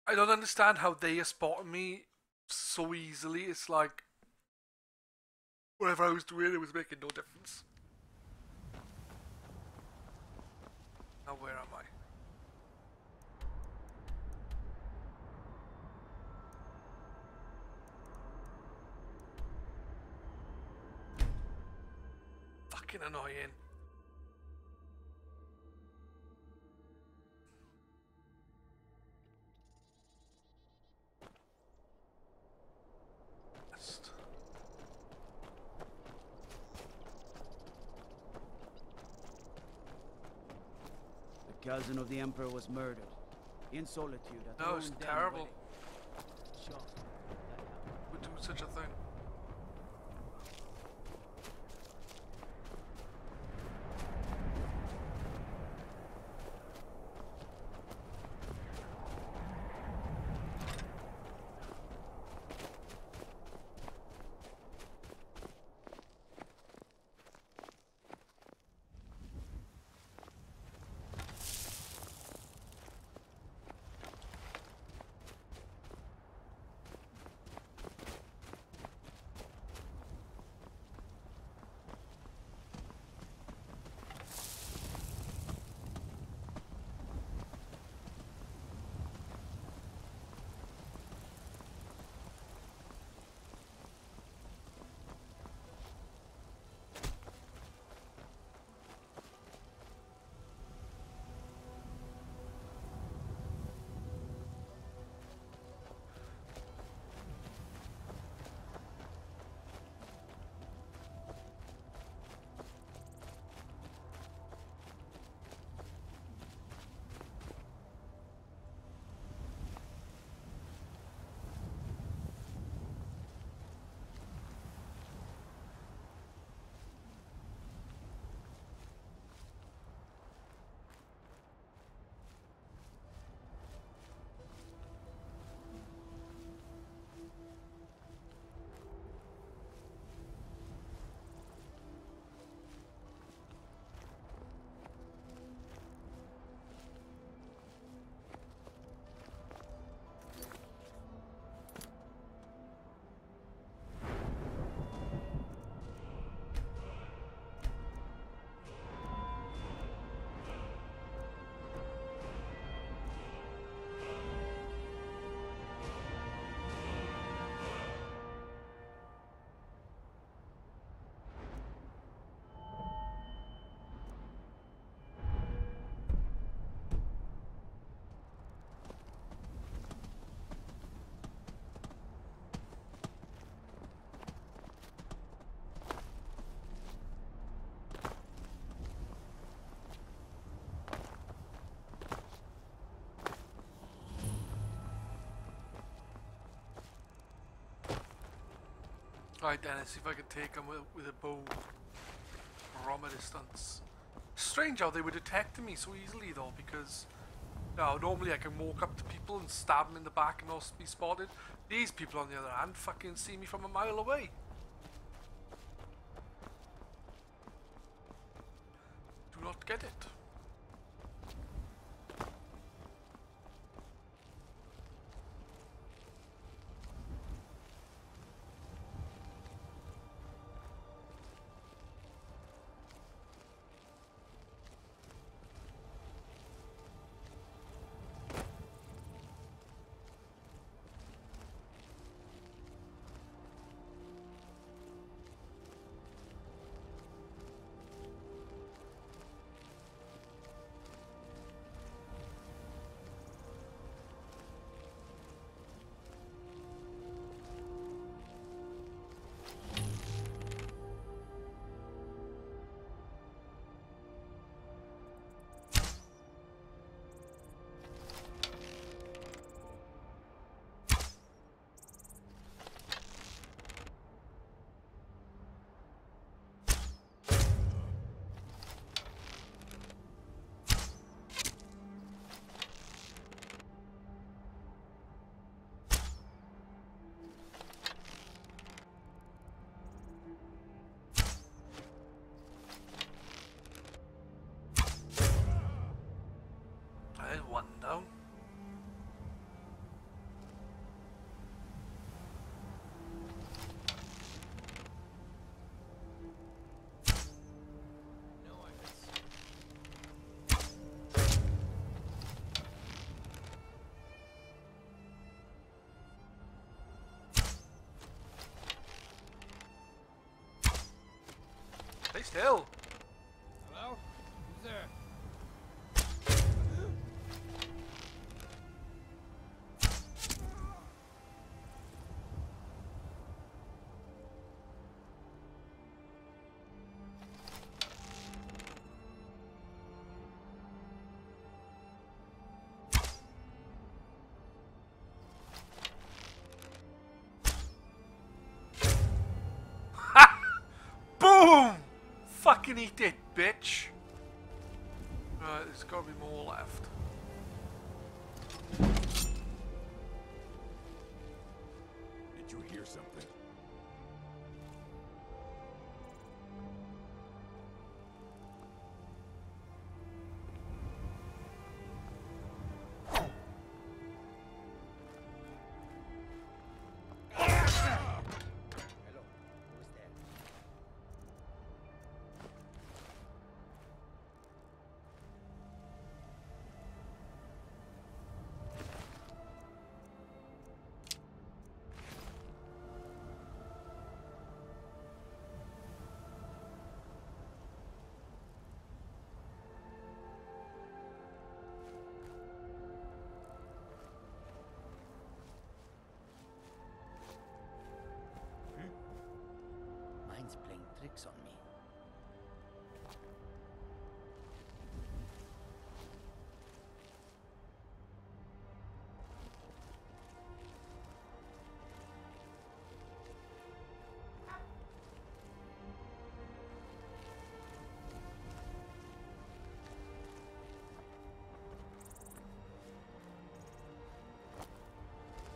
I don't understand how they are spotting me so easily. It's like whatever I was doing, it was making no difference. Now where am I? Fucking annoying. The cousin of the Emperor was murdered. In solitude at their No, own it's den terrible. wedding. Shock. Would do such a thing. Right then, let's see if I can take them with a bow from a distance. Strange how they were detecting me so easily though, because normally I can walk up to people and stab them in the back and not be spotted. These people on the other hand fucking see me from a mile away. Do not get it. One down. Stay still. Hello? Who's there? Boom! Fucking eat it, bitch. Right, there's gotta be more left. Did you hear something? Mine's playing tricks on me.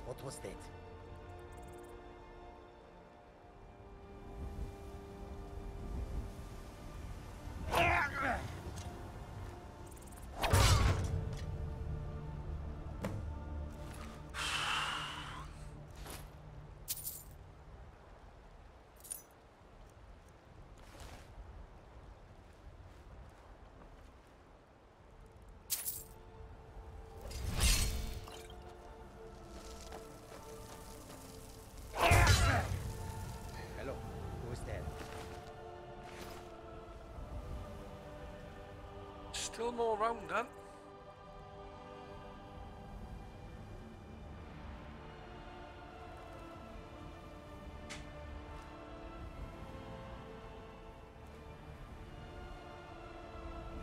What was that? Still more around, huh?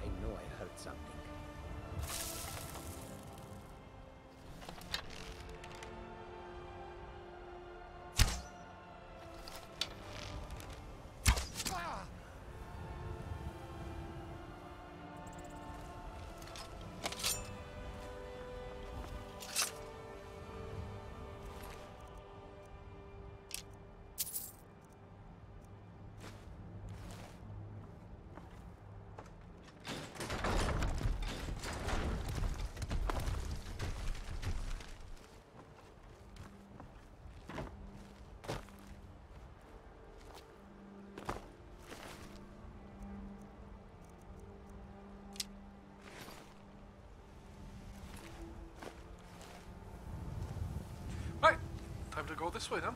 I know I heard something. we go this way then.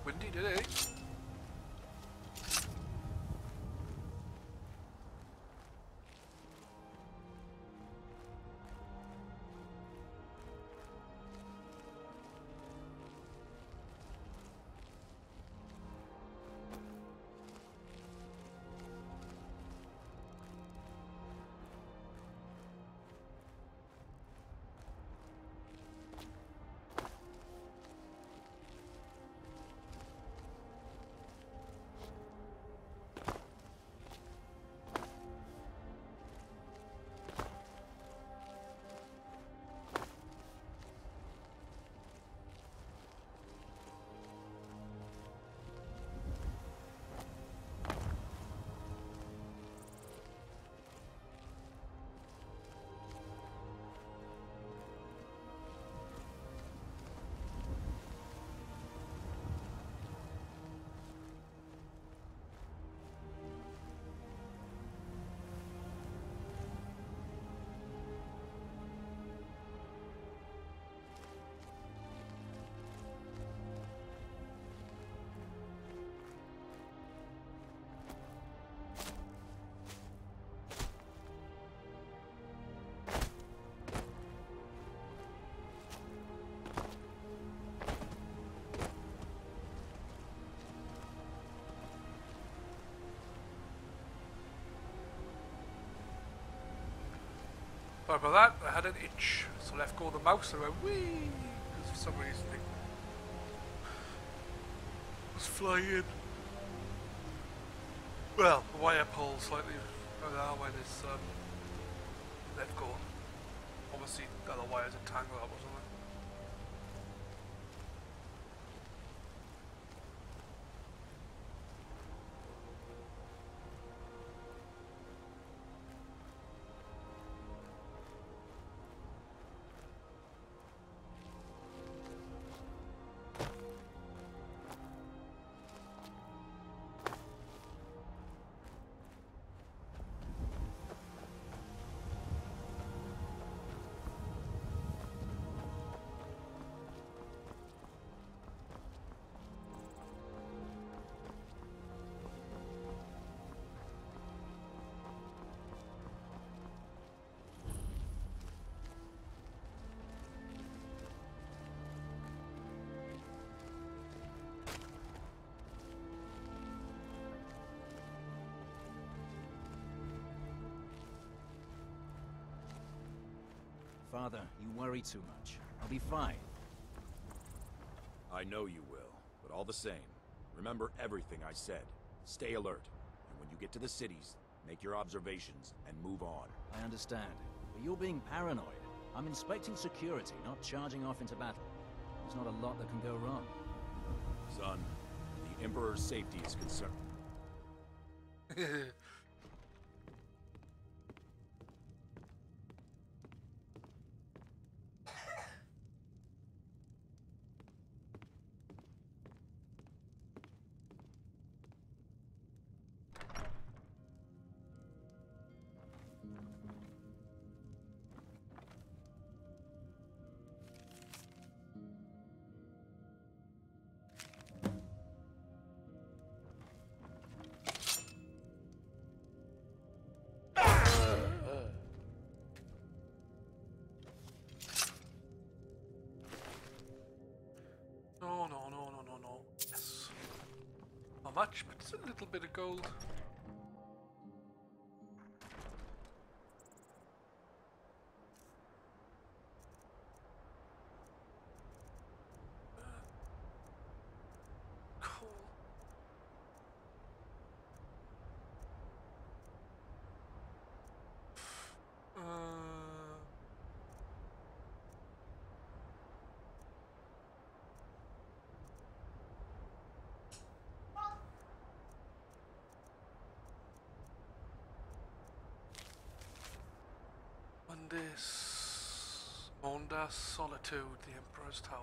Windy today. Sorry about that, I had an itch, so left go the mouse and I went whee, because for some reason it was flying. Well, the wire pulled slightly around when it's let go. Obviously the other wires entangled up or something. Father, you worry too much. I'll be fine. I know you will, but all the same, remember everything I said. Stay alert, and when you get to the cities, make your observations and move on. I understand, but you're being paranoid. I'm inspecting security, not charging off into battle. There's not a lot that can go wrong. Son, the Emperor's safety is concerned. No. Yes. Not much, but it's a little bit of gold. Cool. This Mondas Solitude, the Emperor's Tower.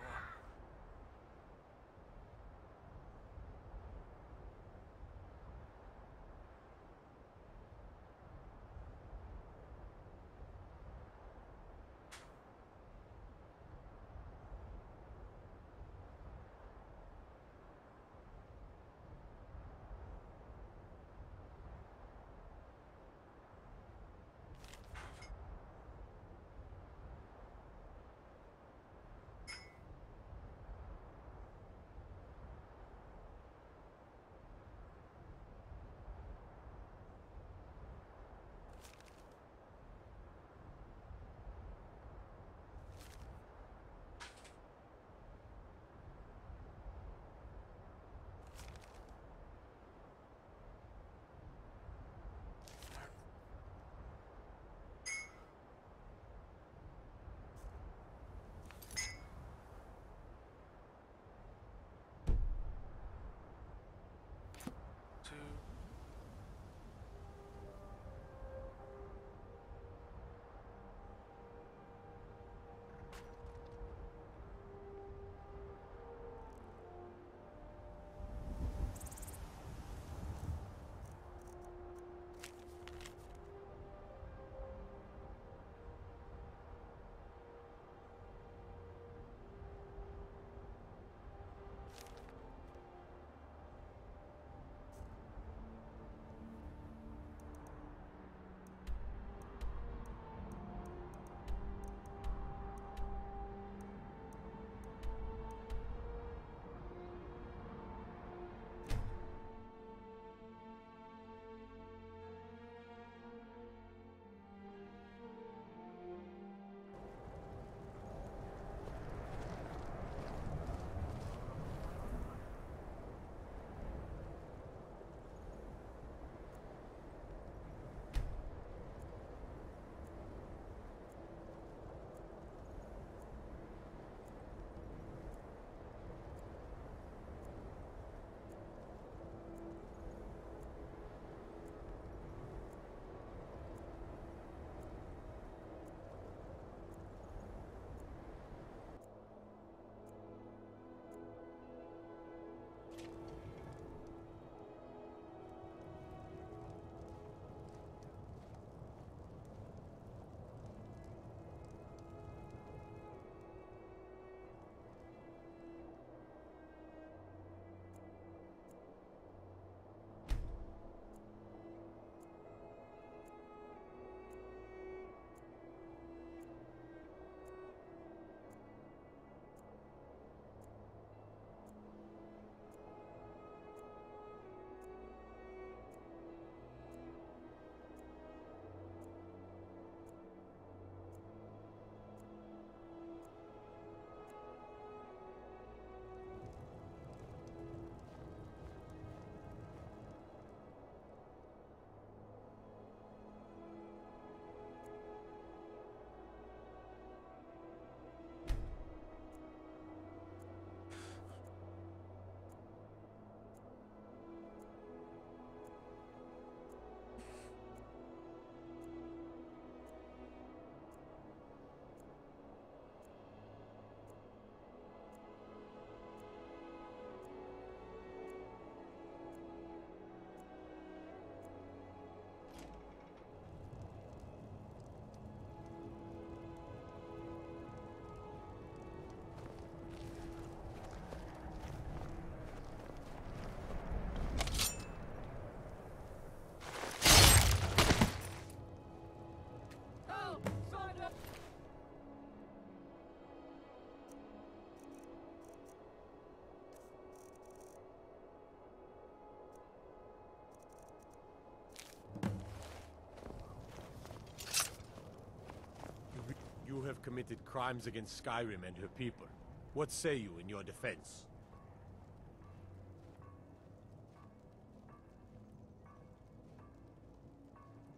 have committed crimes against Skyrim and her people. What say you in your defense?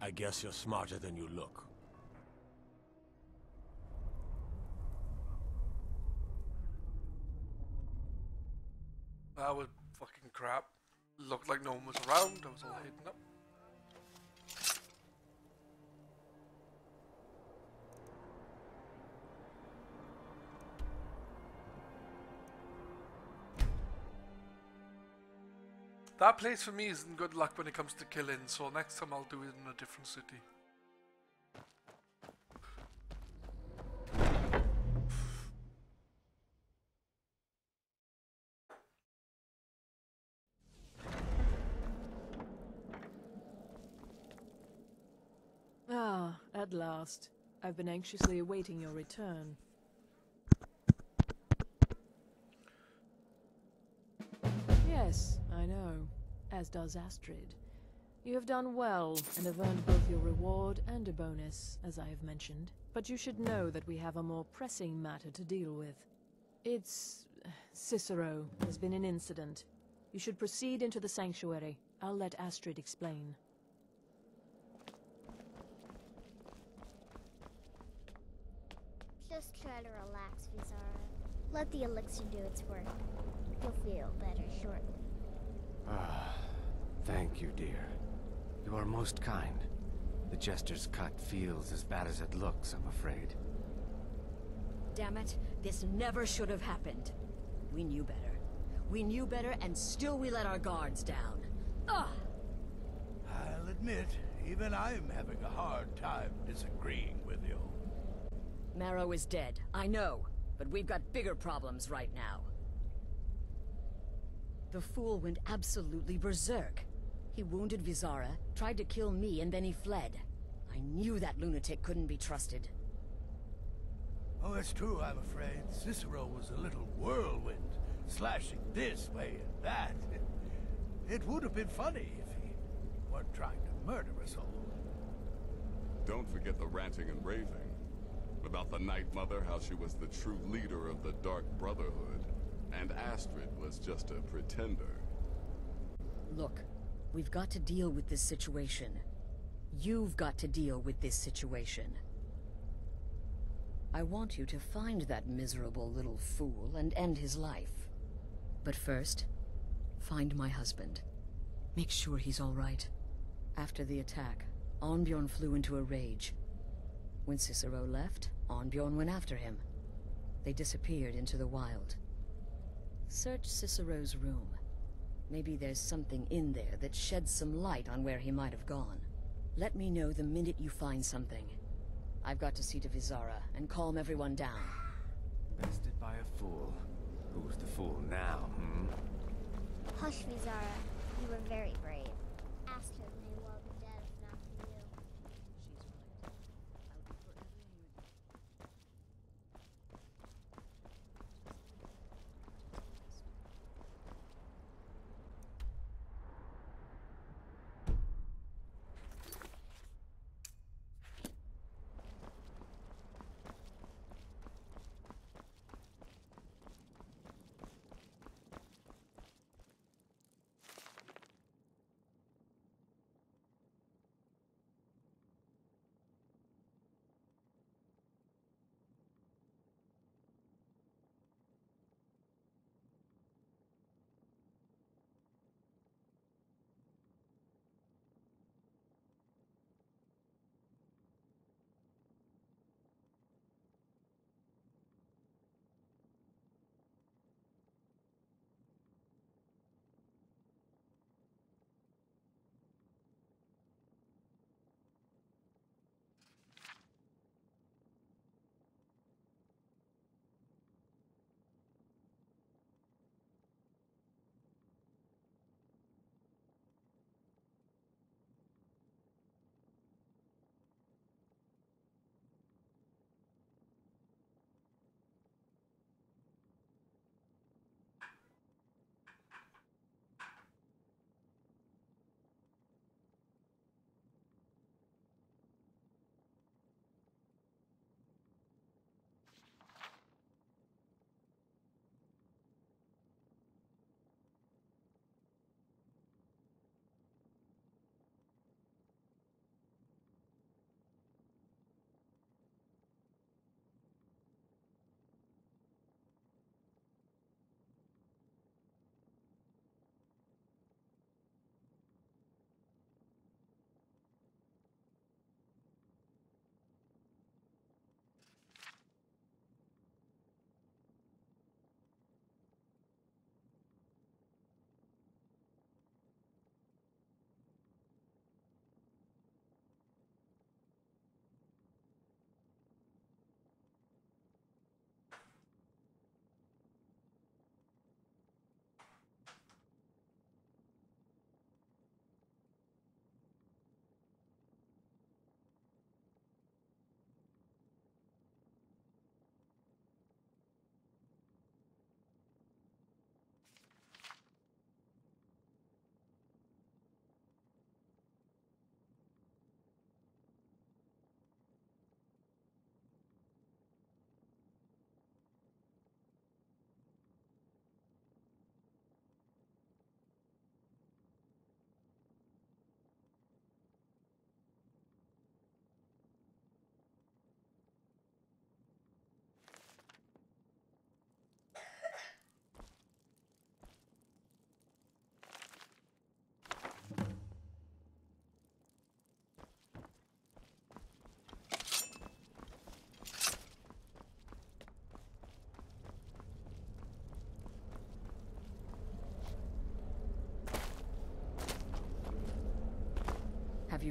I guess you're smarter than you look. That was fucking crap. Looked like no one was around. I was all hidden up. That place for me isn't good luck when it comes to killing, so next time I'll do it in a different city. Ah, at last. I've been anxiously awaiting your return. Yes, I know. As does Astrid. You have done well, and have earned both your reward and a bonus, as I have mentioned. But you should know that we have a more pressing matter to deal with. It's... Cicero. There's been an incident. You should proceed into the sanctuary. I'll let Astrid explain. Just try to relax, Vizara. Let the elixir do its work. You'll feel better shortly. Ah, thank you, dear. You are most kind. The Jester's cut feels as bad as it looks, I'm afraid. Damn it, this never should have happened. We knew better. We knew better, and still we let our guards down. Ugh! I'll admit, even I'm having a hard time disagreeing with you. Marrow is dead, I know, but we've got bigger problems right now. The fool went absolutely berserk. He wounded Vizara, tried to kill me, and then he fled. I knew that lunatic couldn't be trusted. Oh, it's true, I'm afraid. Cicero was a little whirlwind, slashing this way and that. It would have been funny if he weren't trying to murder us all. Don't forget the ranting and raving. About the Night Mother, how she was the true leader of the Dark Brotherhood, and Astrid was just a pretender. Look, we've got to deal with this situation. You've got to deal with this situation. I want you to find that miserable little fool and end his life. But first, find my husband. Make sure he's all right. After the attack, Arnbjorn flew into a rage. When Cicero left, Arnbjorn went after him. They disappeared into the wild. Search Cicero's room. Maybe there's something in there that sheds some light on where he might have gone. Let me know the minute you find something. I've got to see to Vizara and calm everyone down. Bested by a fool. Who's the fool now, Hush, Vizara. You were very brave. Astrid may well be dead if not for you.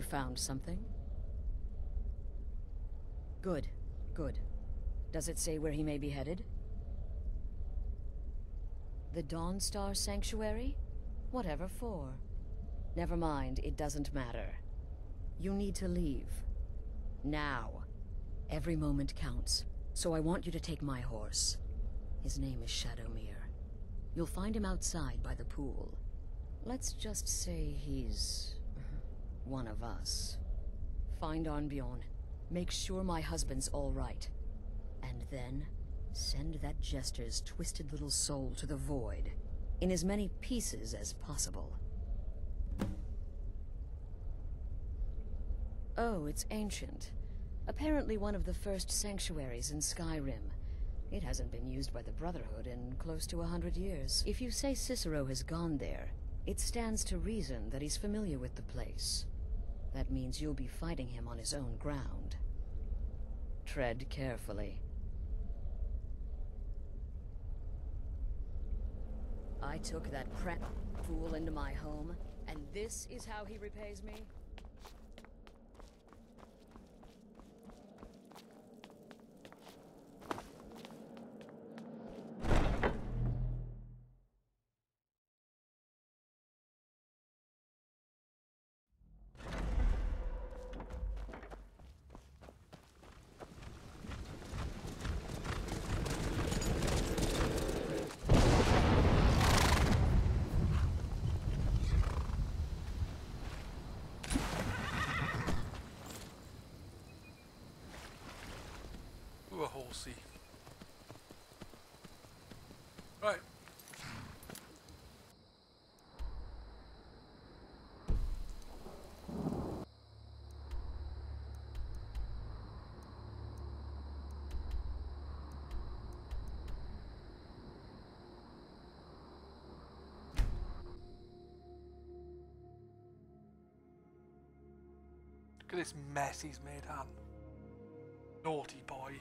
you found something? Good, good. Does it say where he may be headed? The Dawnstar Sanctuary? Whatever for. Never mind, it doesn't matter. You need to leave. Now. Every moment counts, so I want you to take my horse. His name is Shadowmere. You'll find him outside by the pool. Let's just say he's one of us. Find Arnbjorn. Make sure my husband's all right. And then, send that jester's twisted little soul to the void, in as many pieces as possible. Oh, it's ancient. Apparently one of the first sanctuaries in Skyrim. It hasn't been used by the Brotherhood in close to 100 years. If you say Cicero has gone there, it stands to reason that he's familiar with the place. That means you'll be fighting him on his own ground. Tread carefully. I took that crap fool into my home, and this is how he repays me? Ooh, a horsey. Right. Look at this mess he's made, Han. Naughty boy.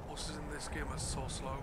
Horses in this game are so slow.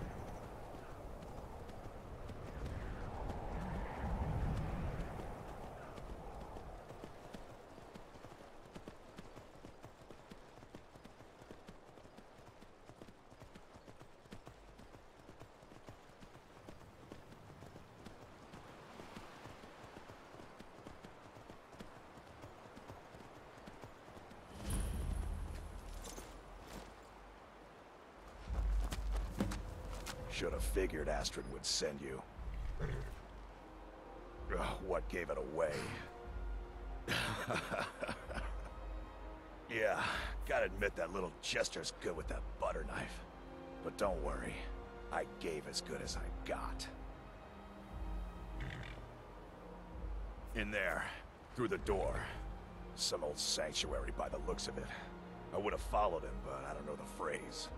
Should have figured Astrid would send you. Ugh, what gave it away? Yeah, gotta admit that little jester's good with that butter knife. But don't worry, I gave as good as I got. In there, through the door. Some old sanctuary by the looks of it. I would have followed him, but I don't know the phrase.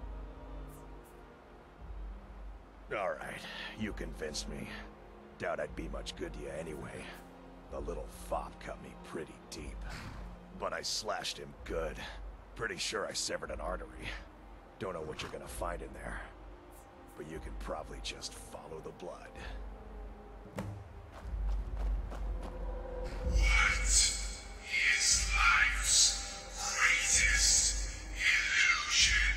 Alright, you convinced me. Doubt I'd be much good to you anyway. The little fop cut me pretty deep. But I slashed him good. Pretty sure I severed an artery. Don't know what you're gonna find in there. But you can probably just follow the blood. What is life's greatest illusion?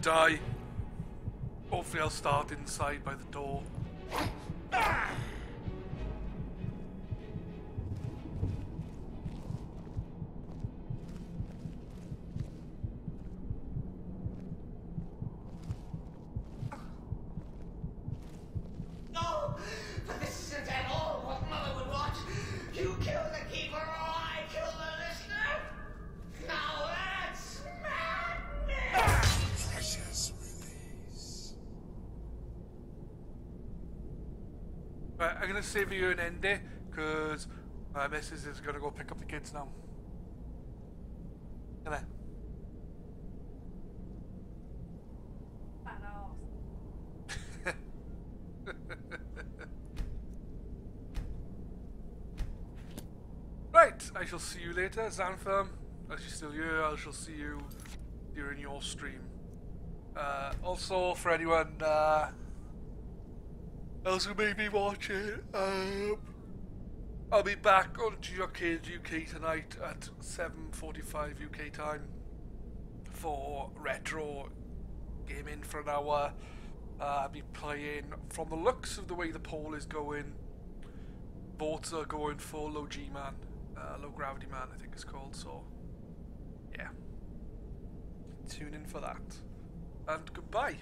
die. Hopefully I'll start inside by the door. No! But this isn't at all what Mother would want! You kill the Keeper or I kill the listener? Now that's madness! Precious release. Right, I'm gonna save you an end there, because my missus is gonna go pick up the kids now. Come on. Right, I shall see you later, Xanthem. As you're still here, I shall see you during your stream. Also, for anyone else who may be watching, I'll be back on Arcade UK tonight at 7:45 UK time for retro gaming for an hour. I'll be playing, from the looks of the way the poll is going, votes are going for Low G Man, Low Gravity Man I think it's called, so yeah. Tune in for that. And goodbye.